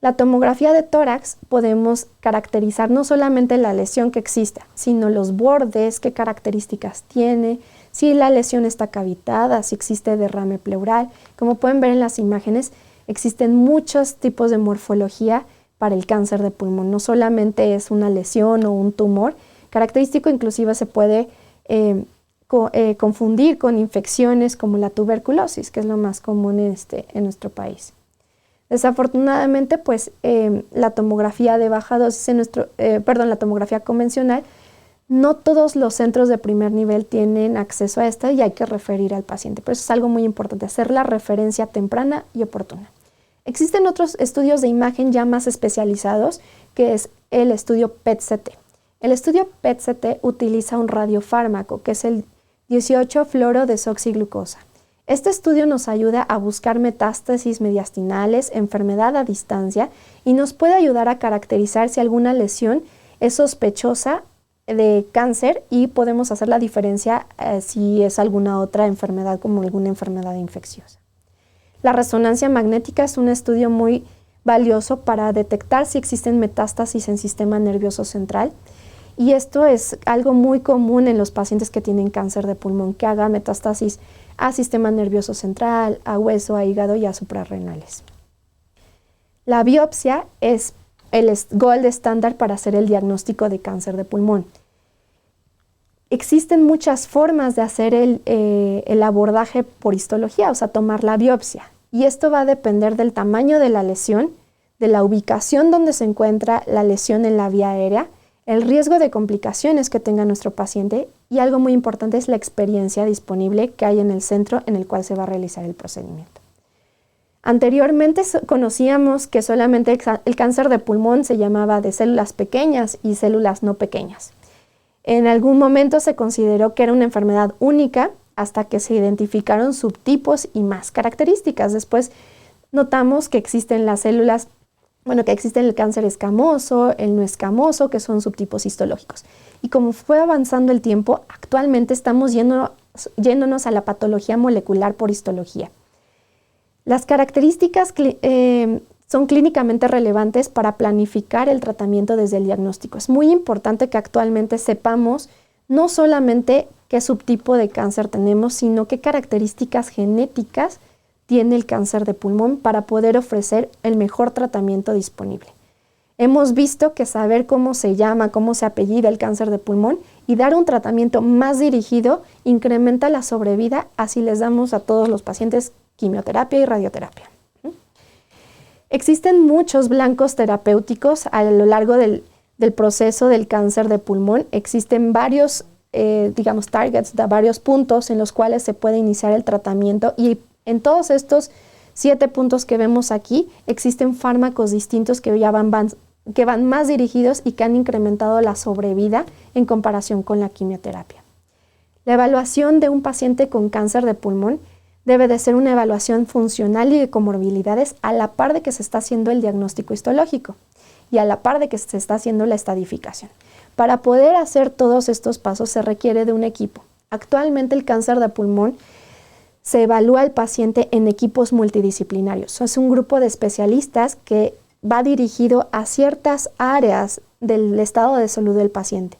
La tomografía de tórax podemos caracterizar no solamente la lesión que exista, sino los bordes, qué características tiene, si la lesión está cavitada, si existe derrame pleural. Como pueden ver en las imágenes, existen muchos tipos de morfología para el cáncer de pulmón. No solamente es una lesión o un tumor característico, inclusive se puede confundir con infecciones como la tuberculosis, que es lo más común en nuestro país. Desafortunadamente, pues la tomografía de baja dosis, la tomografía convencional, no todos los centros de primer nivel tienen acceso a esta y hay que referir al paciente. Por eso es algo muy importante, hacer la referencia temprana y oportuna. Existen otros estudios de imagen ya más especializados, que es el estudio PET-CT. El estudio PET-CT utiliza un radiofármaco, que es el 18-fluorodesoxiglucosa. Este estudio nos ayuda a buscar metástasis mediastinales, enfermedad a distancia, y nos puede ayudar a caracterizar si alguna lesión es sospechosa de cáncer y podemos hacer la diferencia si es alguna otra enfermedad, como alguna enfermedad infecciosa. La resonancia magnética es un estudio muy valioso para detectar si existen metástasis en sistema nervioso central, y esto es algo muy común en los pacientes que tienen cáncer de pulmón, que haga metástasis a sistema nervioso central, a hueso, a hígado y a suprarrenales. La biopsia es el gold estándar para hacer el diagnóstico de cáncer de pulmón. Existen muchas formas de hacer el abordaje por histología, o sea, tomar la biopsia. Y esto va a depender del tamaño de la lesión, de la ubicación donde se encuentra la lesión en la vía aérea, el riesgo de complicaciones que tenga nuestro paciente, y algo muy importante es la experiencia disponible que hay en el centro en el cual se va a realizar el procedimiento. Anteriormente conocíamos que solamente el cáncer de pulmón se llamaba de células pequeñas y células no pequeñas. En algún momento se consideró que era una enfermedad única hasta que se identificaron subtipos y más características. Después notamos que existen las células, que existe el cáncer escamoso, el no escamoso, que son subtipos histológicos. Y como fue avanzando el tiempo, actualmente estamos yéndonos a la patología molecular por histología. Las características son clínicamente relevantes para planificar el tratamiento desde el diagnóstico. Es muy importante que actualmente sepamos no solamente qué subtipo de cáncer tenemos, sino qué características genéticas tiene el cáncer de pulmón para poder ofrecer el mejor tratamiento disponible. Hemos visto que saber cómo se llama, cómo se apellida el cáncer de pulmón y dar un tratamiento más dirigido incrementa la sobrevida, así les damos a todos los pacientes quimioterapia y radioterapia. Existen muchos blancos terapéuticos a lo largo del proceso del cáncer de pulmón. Existen varios, targets, varios puntos en los cuales se puede iniciar el tratamiento, y en todos estos 7 puntos que vemos aquí existen fármacos distintos que ya van más dirigidos y que han incrementado la sobrevida en comparación con la quimioterapia. La evaluación de un paciente con cáncer de pulmón debe de ser una evaluación funcional y de comorbilidades a la par de que se está haciendo el diagnóstico histológico y a la par de que se está haciendo la estadificación. Para poder hacer todos estos pasos se requiere de un equipo. Actualmente el cáncer de pulmón se evalúa al paciente en equipos multidisciplinarios. Es un grupo de especialistas que va dirigido a ciertas áreas del estado de salud del paciente.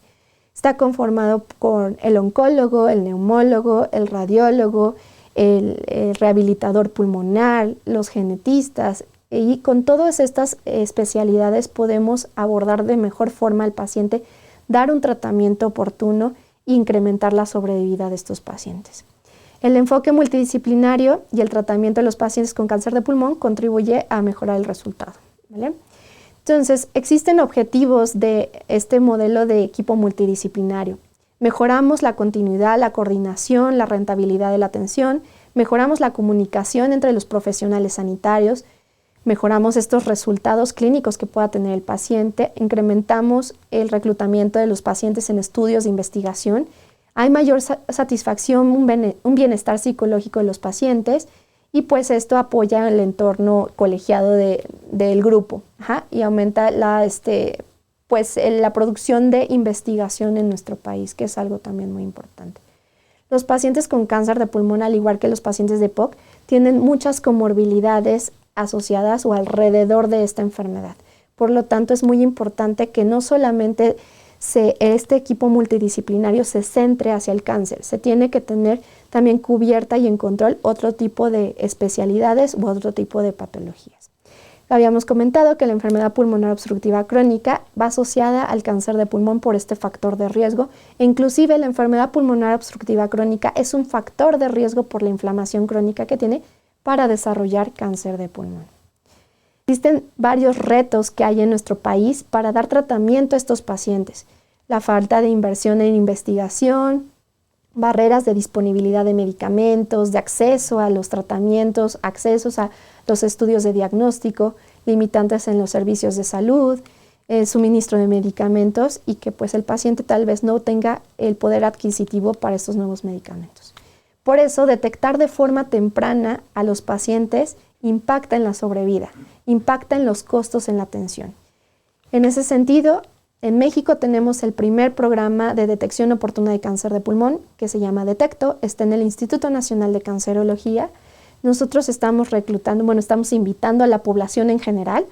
Está conformado por el oncólogo, el neumólogo, el radiólogo, el rehabilitador pulmonar, los genetistas, y con todas estas especialidades podemos abordar de mejor forma al paciente, dar un tratamiento oportuno e incrementar la sobrevida de estos pacientes. El enfoque multidisciplinario y el tratamiento de los pacientes con cáncer de pulmón contribuye a mejorar el resultado, ¿vale? Entonces, existen objetivos de este modelo de equipo multidisciplinario. Mejoramos la continuidad, la coordinación, la rentabilidad de la atención, mejoramos la comunicación entre los profesionales sanitarios, mejoramos estos resultados clínicos que pueda tener el paciente, incrementamos el reclutamiento de los pacientes en estudios de investigación, hay mayor satisfacción, un bienestar psicológico de los pacientes, y pues esto apoya el entorno colegiado del grupo, y aumenta la producción de investigación en nuestro país, que es algo también muy importante. Los pacientes con cáncer de pulmón, al igual que los pacientes de EPOC, tienen muchas comorbilidades asociadas o alrededor de esta enfermedad. Por lo tanto, es muy importante que no solamente este equipo multidisciplinario se centre hacia el cáncer, se tiene que tener también cubierta y en control otro tipo de especialidades u otro tipo de patologías. Habíamos comentado que la enfermedad pulmonar obstructiva crónica va asociada al cáncer de pulmón por este factor de riesgo. E inclusive la enfermedad pulmonar obstructiva crónica es un factor de riesgo por la inflamación crónica que tiene para desarrollar cáncer de pulmón. Existen varios retos que hay en nuestro país para dar tratamiento a estos pacientes. La falta de inversión en investigación, barreras de disponibilidad de medicamentos, de acceso a los tratamientos, accesos a los estudios de diagnóstico, limitantes en los servicios de salud, suministro de medicamentos y que pues el paciente tal vez no tenga el poder adquisitivo para estos nuevos medicamentos. Por eso, detectar de forma temprana a los pacientes impacta en la sobrevida, impacta en los costos en la atención. En ese sentido, en México tenemos el primer programa de detección oportuna de cáncer de pulmón que se llama Detecto, está en el Instituto Nacional de Cancerología. Nosotros estamos estamos invitando a la población en general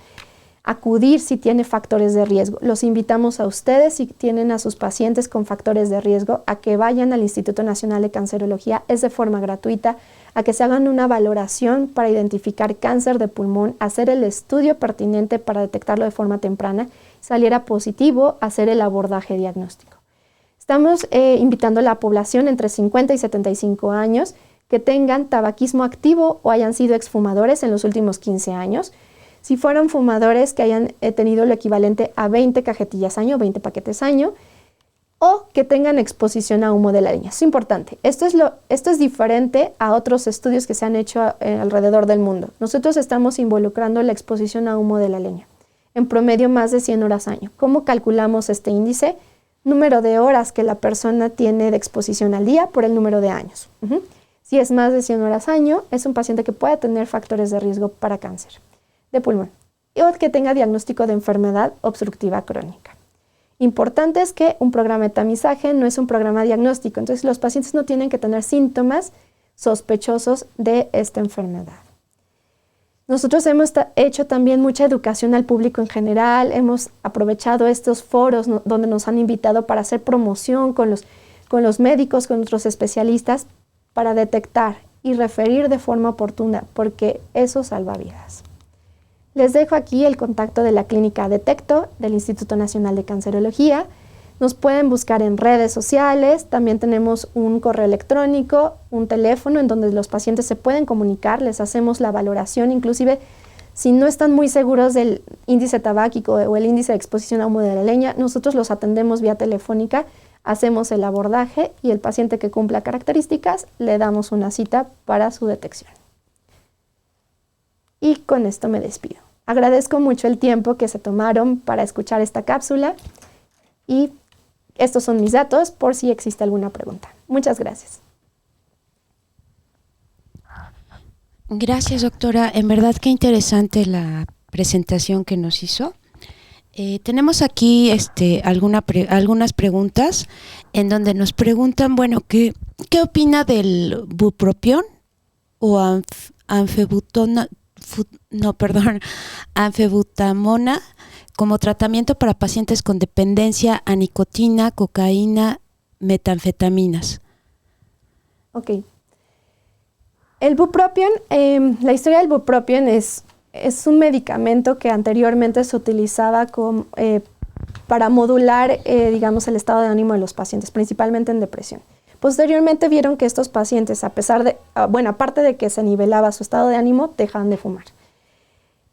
a acudir si tiene factores de riesgo. Los invitamos a ustedes si tienen a sus pacientes con factores de riesgo a que vayan al Instituto Nacional de Cancerología, es de forma gratuita, a que se hagan una valoración para identificar cáncer de pulmón, hacer el estudio pertinente para detectarlo de forma temprana, saliera positivo, hacer el abordaje diagnóstico. Estamos invitando a la población entre 50 y 75 años que tengan tabaquismo activo o hayan sido exfumadores en los últimos 15 años. Si fueron fumadores que hayan tenido lo equivalente a 20 cajetillas año, 20 paquetes año, o que tengan exposición a humo de la leña. Es importante. Esto es diferente a otros estudios que se han hecho alrededor del mundo. Nosotros estamos involucrando la exposición a humo de la leña. En promedio más de 100 horas año. ¿Cómo calculamos este índice? Número de horas que la persona tiene de exposición al día por el número de años. Si es más de 100 horas año, es un paciente que puede tener factores de riesgo para cáncer de pulmón o que tenga diagnóstico de enfermedad obstructiva crónica. Importante es que un programa de tamizaje no es un programa diagnóstico, entonces los pacientes no tienen que tener síntomas sospechosos de esta enfermedad. Nosotros hemos hecho también mucha educación al público en general, hemos aprovechado estos foros donde nos han invitado para hacer promoción con los médicos, con otros especialistas, para detectar y referir de forma oportuna, porque eso salva vidas. Les dejo aquí el contacto de la clínica Detecto del Instituto Nacional de Cancerología. Nos pueden buscar en redes sociales, también tenemos un correo electrónico, un teléfono en donde los pacientes se pueden comunicar, les hacemos la valoración, inclusive si no están muy seguros del índice tabáquico o el índice de exposición a humo de la leña, nosotros los atendemos vía telefónica, hacemos el abordaje y el paciente que cumpla características le damos una cita para su detección. Y con esto me despido. Agradezco mucho el tiempo que se tomaron para escuchar esta cápsula y estos son mis datos por si existe alguna pregunta. Muchas gracias. Gracias, doctora. En verdad qué interesante la presentación que nos hizo. Tenemos aquí algunas preguntas en donde nos preguntan, bueno, ¿qué opina del bupropión o anfebutamona como tratamiento para pacientes con dependencia a nicotina, cocaína, metanfetaminas? Ok. El bupropión, la historia del bupropión es un medicamento que anteriormente se utilizaba para modular, el estado de ánimo de los pacientes, principalmente en depresión. Posteriormente vieron que estos pacientes, aparte de que se nivelaba su estado de ánimo, dejaban de fumar.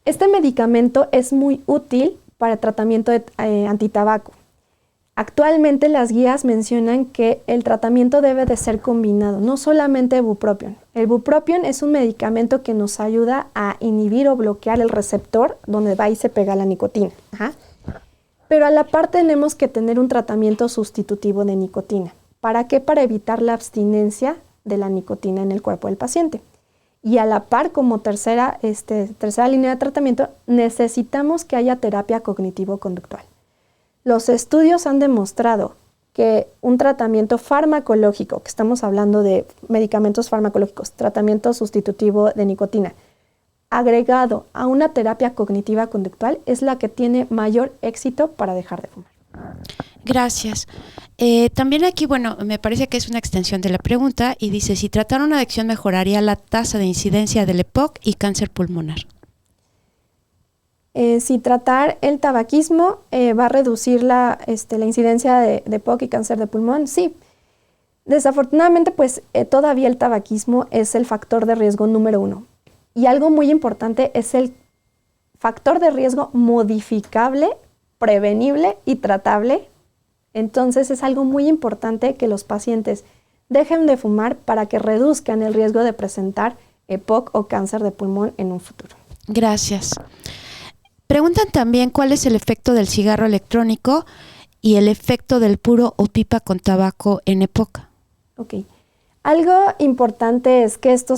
Este medicamento es muy útil para tratamiento de antitabaco. Actualmente las guías mencionan que el tratamiento debe de ser combinado, no solamente bupropión. El bupropión es un medicamento que nos ayuda a inhibir o bloquear el receptor donde va y se pega la nicotina. Pero a la par tenemos que tener un tratamiento sustitutivo de nicotina. ¿Para qué? Para evitar la abstinencia de la nicotina en el cuerpo del paciente. Y a la par, como tercera línea de tratamiento, necesitamos que haya terapia cognitivo-conductual. Los estudios han demostrado que un tratamiento farmacológico, que estamos hablando de medicamentos farmacológicos, tratamiento sustitutivo de nicotina, agregado a una terapia cognitiva conductual, es la que tiene mayor éxito para dejar de fumar. Gracias. También aquí, me parece que es una extensión de la pregunta y dice, si tratar una adicción mejoraría la tasa de incidencia del EPOC y cáncer pulmonar. Si tratar el tabaquismo va a reducir la incidencia de EPOC y cáncer de pulmón, sí. Desafortunadamente, pues todavía el tabaquismo es el factor de riesgo número 1. Y algo muy importante es el factor de riesgo modificable, prevenible y tratable. Entonces es algo muy importante que los pacientes dejen de fumar para que reduzcan el riesgo de presentar EPOC o cáncer de pulmón en un futuro. Gracias. Preguntan también cuál es el efecto del cigarro electrónico y el efecto del puro o pipa con tabaco en EPOC. Ok. Algo importante es que esto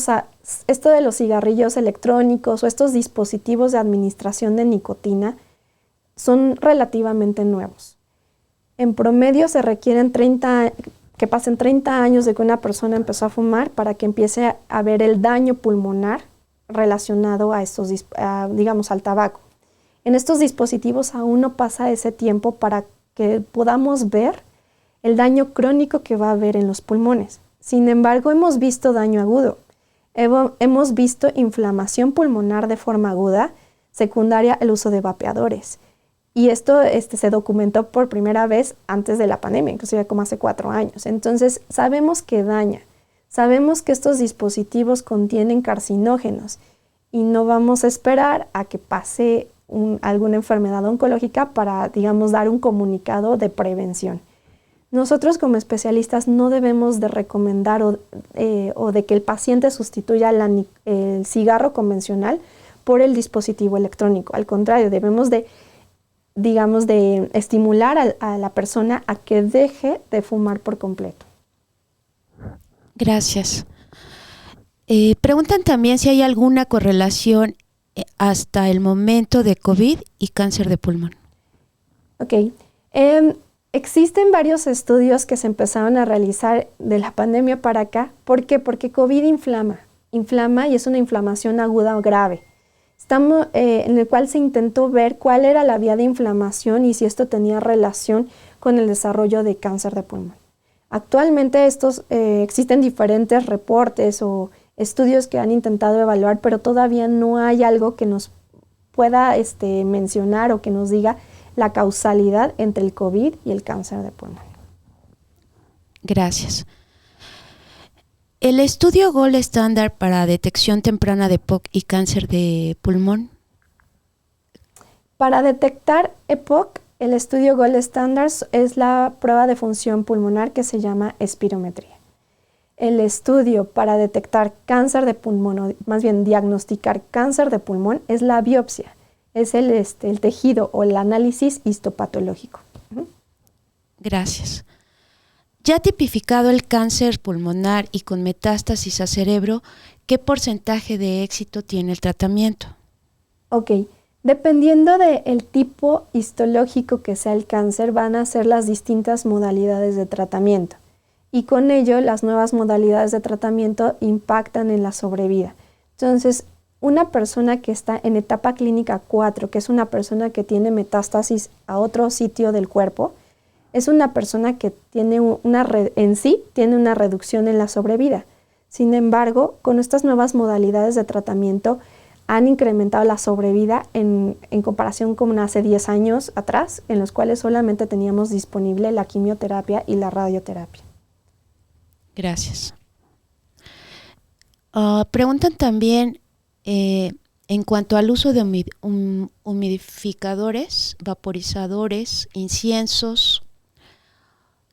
de los cigarrillos electrónicos o estos dispositivos de administración de nicotina son relativamente nuevos. En promedio se requieren que pasen 30 años de que una persona empezó a fumar para que empiece a ver el daño pulmonar relacionado a al tabaco. En estos dispositivos aún no pasa ese tiempo para que podamos ver el daño crónico que va a haber en los pulmones. Sin embargo, hemos visto daño agudo. Hemos visto inflamación pulmonar de forma aguda, secundaria al uso de vapeadores. Y esto se documentó por primera vez antes de la pandemia, inclusive como hace 4 años. Entonces, sabemos que daña. Sabemos que estos dispositivos contienen carcinógenos y no vamos a esperar a que pase alguna enfermedad oncológica para, dar un comunicado de prevención. Nosotros como especialistas no debemos de recomendar o de que el paciente sustituya el cigarro convencional por el dispositivo electrónico. Al contrario, debemos de estimular a la persona a que deje de fumar por completo. Gracias. Preguntan también si hay alguna correlación hasta el momento de COVID y cáncer de pulmón. Ok. Existen varios estudios que se empezaron a realizar de la pandemia para acá. ¿Por qué? Porque COVID inflama y es una inflamación aguda o grave. En el cual se intentó ver cuál era la vía de inflamación y si esto tenía relación con el desarrollo de cáncer de pulmón. Actualmente existen diferentes reportes o estudios que han intentado evaluar, pero todavía no hay algo que nos pueda mencionar o que nos diga la causalidad entre el COVID y el cáncer de pulmón. Gracias. El estudio Gold Standard para detección temprana de EPOC y cáncer de pulmón. Para detectar EPOC, el estudio Gold Standard es la prueba de función pulmonar que se llama espirometría. El estudio para detectar cáncer de pulmón, o más bien diagnosticar cáncer de pulmón, es la biopsia. Es el tejido o el análisis histopatológico. Gracias. Ya tipificado el cáncer pulmonar y con metástasis a cerebro, ¿qué porcentaje de éxito tiene el tratamiento? Ok, dependiendo del tipo histológico que sea el cáncer, van a ser las distintas modalidades de tratamiento. Y con ello, las nuevas modalidades de tratamiento impactan en la sobrevida. Entonces, una persona que está en etapa clínica 4, que es una persona que tiene metástasis a otro sitio del cuerpo, es una persona que tiene una reducción en la sobrevida. Sin embargo, con estas nuevas modalidades de tratamiento han incrementado la sobrevida en comparación con hace 10 años atrás, en los cuales solamente teníamos disponible la quimioterapia y la radioterapia. Gracias. Preguntan también en cuanto al uso de humidificadores, vaporizadores, inciensos,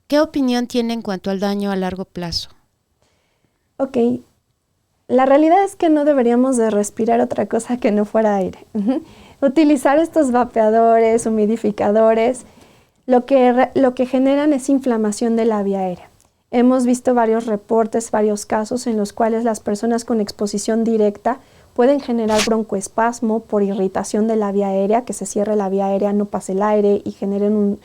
¿qué opinión tiene en cuanto al daño a largo plazo? Ok, la realidad es que no deberíamos de respirar otra cosa que no fuera aire. Utilizar estos vapeadores, humidificadores, lo que generan es inflamación de la vía aérea. Hemos visto varios reportes, varios casos en los cuales las personas con exposición directa pueden generar broncoespasmo por irritación de la vía aérea, que se cierre la vía aérea, no pase el aire y generen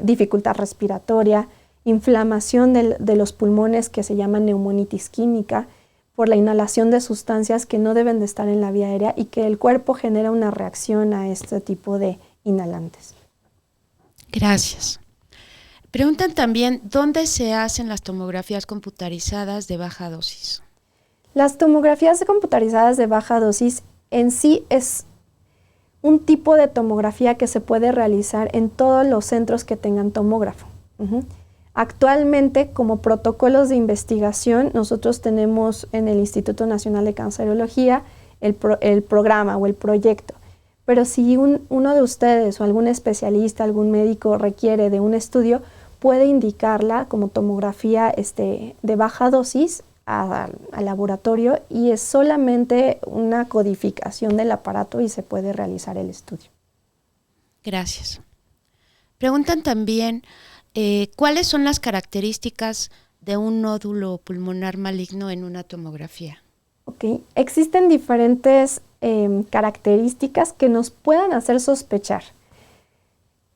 dificultad respiratoria, inflamación de los pulmones que se llama neumonitis química, por la inhalación de sustancias que no deben de estar en la vía aérea y que el cuerpo genera una reacción a este tipo de inhalantes. Gracias. Preguntan también, ¿dónde se hacen las tomografías computarizadas de baja dosis? Las tomografías computarizadas de baja dosis en sí es un tipo de tomografía que se puede realizar en todos los centros que tengan tomógrafo. Actualmente, como protocolos de investigación, nosotros tenemos en el Instituto Nacional de Cancerología el programa o el proyecto. Pero si uno de ustedes o algún especialista, algún médico requiere de un estudio, puede indicarla como tomografía de baja dosis al laboratorio y es solamente una codificación del aparato y se puede realizar el estudio. Gracias. Preguntan también, ¿cuáles son las características de un nódulo pulmonar maligno en una tomografía? Okay. Existen diferentes características que nos puedan hacer sospechar.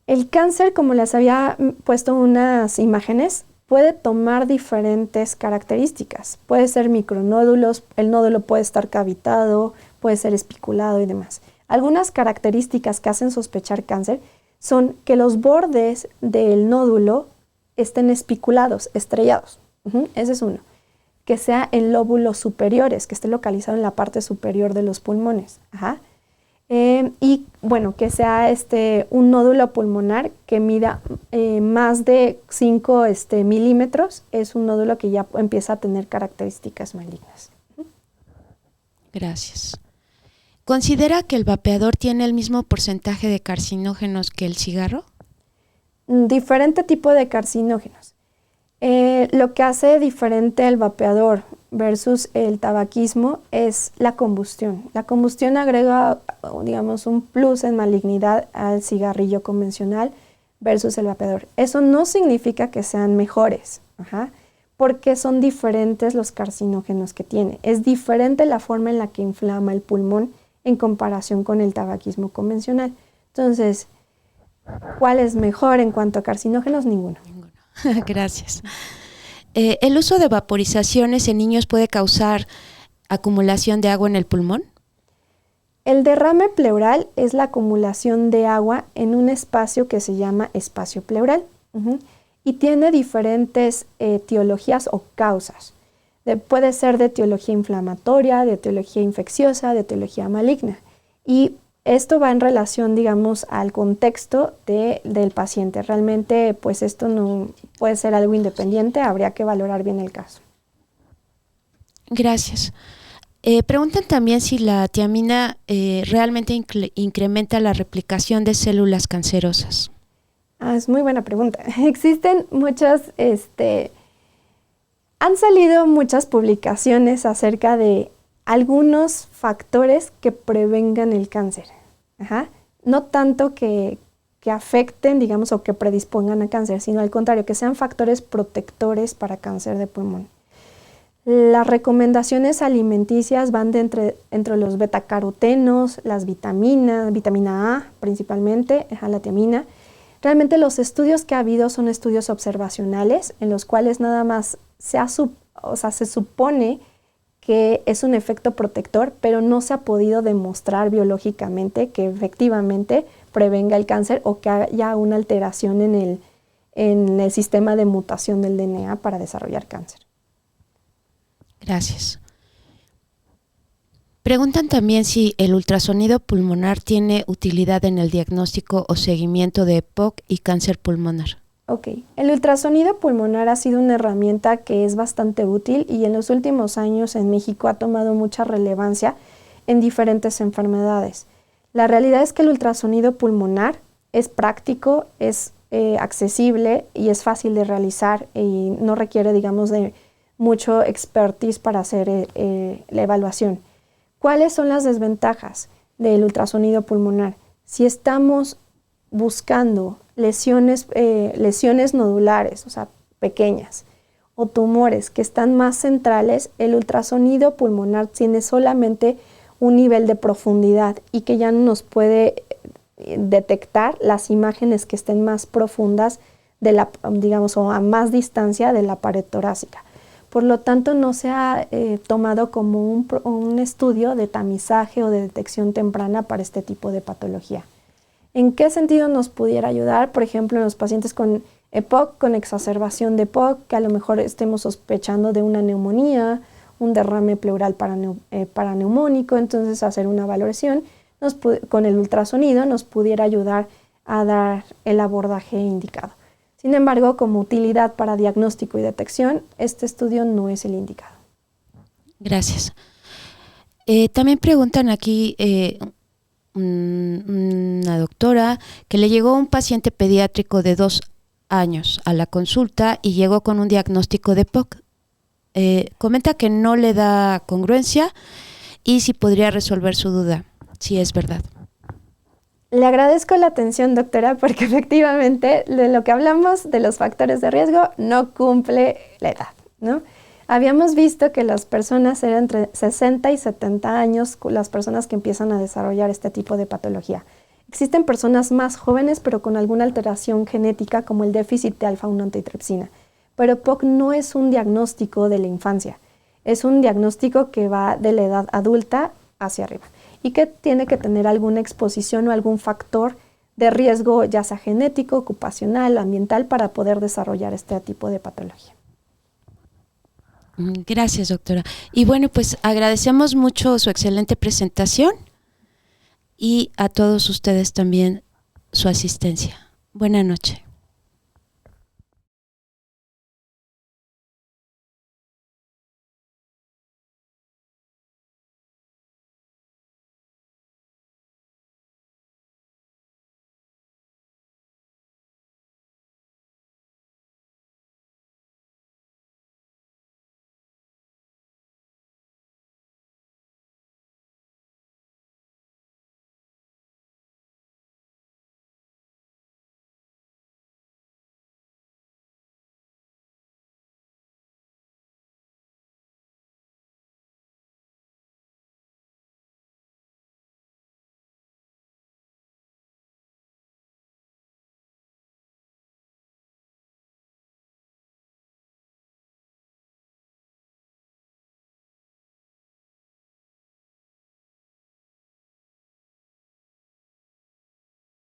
El cáncer, como les había puesto unas imágenes, puede tomar diferentes características. Puede ser micronódulos, el nódulo puede estar cavitado, puede ser espiculado y demás. Algunas características que hacen sospechar cáncer son que los bordes del nódulo estén espiculados, estrellados. Ese es uno. Que sea en lóbulos superiores, que esté localizado en la parte superior de los pulmones. Y bueno, que sea un nódulo pulmonar que mida más de 5 milímetros, es un nódulo que ya empieza a tener características malignas. Gracias. ¿Considera que el vapeador tiene el mismo porcentaje de carcinógenos que el cigarro? Diferente tipo de carcinógenos. Lo que hace diferente el vapeador versus el tabaquismo es la combustión. La combustión agrega, digamos, un plus en malignidad al cigarrillo convencional versus el vapeador. Eso no significa que sean mejores, porque son diferentes los carcinógenos que tiene. Es diferente la forma en la que inflama el pulmón en comparación con el tabaquismo convencional. Entonces, ¿cuál es mejor en cuanto a carcinógenos? Ninguno. Gracias. ¿El uso de vaporizaciones en niños puede causar acumulación de agua en el pulmón? El derrame pleural es la acumulación de agua en un espacio que se llama espacio pleural y tiene diferentes etiologías o causas. Puede ser de etiología inflamatoria, de etiología infecciosa, de etiología maligna. Y esto va en relación, digamos, al contexto del paciente. Realmente, pues esto no puede ser algo independiente, habría que valorar bien el caso. Gracias. Preguntan también si la tiamina realmente incrementa la replicación de células cancerosas. Es muy buena pregunta. Existen muchas, han salido muchas publicaciones acerca de algunos factores que prevengan el cáncer. No tanto que afecten, digamos, o que predispongan a cáncer, sino al contrario, que sean factores protectores para cáncer de pulmón. Las recomendaciones alimenticias van entre los betacarotenos, las vitaminas, vitamina A principalmente, la tiamina. Realmente los estudios que ha habido son estudios observacionales en los cuales nada más se supone que es un efecto protector, pero no se ha podido demostrar biológicamente que efectivamente prevenga el cáncer o que haya una alteración en el sistema de mutación del DNA para desarrollar cáncer. Gracias. Preguntan también si el ultrasonido pulmonar tiene utilidad en el diagnóstico o seguimiento de EPOC y cáncer pulmonar. El ultrasonido pulmonar ha sido una herramienta que es bastante útil y en los últimos años en México ha tomado mucha relevancia en diferentes enfermedades. La realidad es que el ultrasonido pulmonar es práctico, es accesible y es fácil de realizar y no requiere, digamos, de mucho expertise para hacer la evaluación. ¿Cuáles son las desventajas del ultrasonido pulmonar? Si estamos buscando lesiones nodulares, o sea, pequeñas, o tumores que están más centrales, el ultrasonido pulmonar tiene solamente un nivel de profundidad y que ya no nos puede detectar las imágenes que estén más profundas digamos, o a más distancia de la pared torácica. Por lo tanto, no se ha tomado como un estudio de tamizaje o de detección temprana para este tipo de patología. ¿En qué sentido nos pudiera ayudar? Por ejemplo, en los pacientes con EPOC, con exacerbación de EPOC, que a lo mejor estemos sospechando de una neumonía, un derrame pleural paraneumónico, entonces hacer una valoración. con el ultrasonido nos pudiera ayudar a dar el abordaje indicado. Sin embargo, como utilidad para diagnóstico y detección, este estudio no es el indicado. Gracias. También preguntan aquí una doctora que le llegó un paciente pediátrico de 2 años a la consulta y llegó con un diagnóstico de EPOC. Comenta que no le da congruencia y si podría resolver su duda, si es verdad. Le agradezco la atención, doctora, porque efectivamente de lo que hablamos de los factores de riesgo no cumple la edad, ¿no? Habíamos visto que las personas eran entre 60 y 70 años, las personas que empiezan a desarrollar este tipo de patología. Existen personas más jóvenes, pero con alguna alteración genética, como el déficit de alfa-1 antitripsina. Pero EPOC no es un diagnóstico de la infancia, es un diagnóstico que va de la edad adulta hacia arriba y que tiene que tener alguna exposición o algún factor de riesgo, ya sea genético, ocupacional, ambiental, para poder desarrollar este tipo de patología. Gracias, doctora. Y bueno, pues agradecemos mucho su excelente presentación y a todos ustedes también su asistencia. Buenas noches.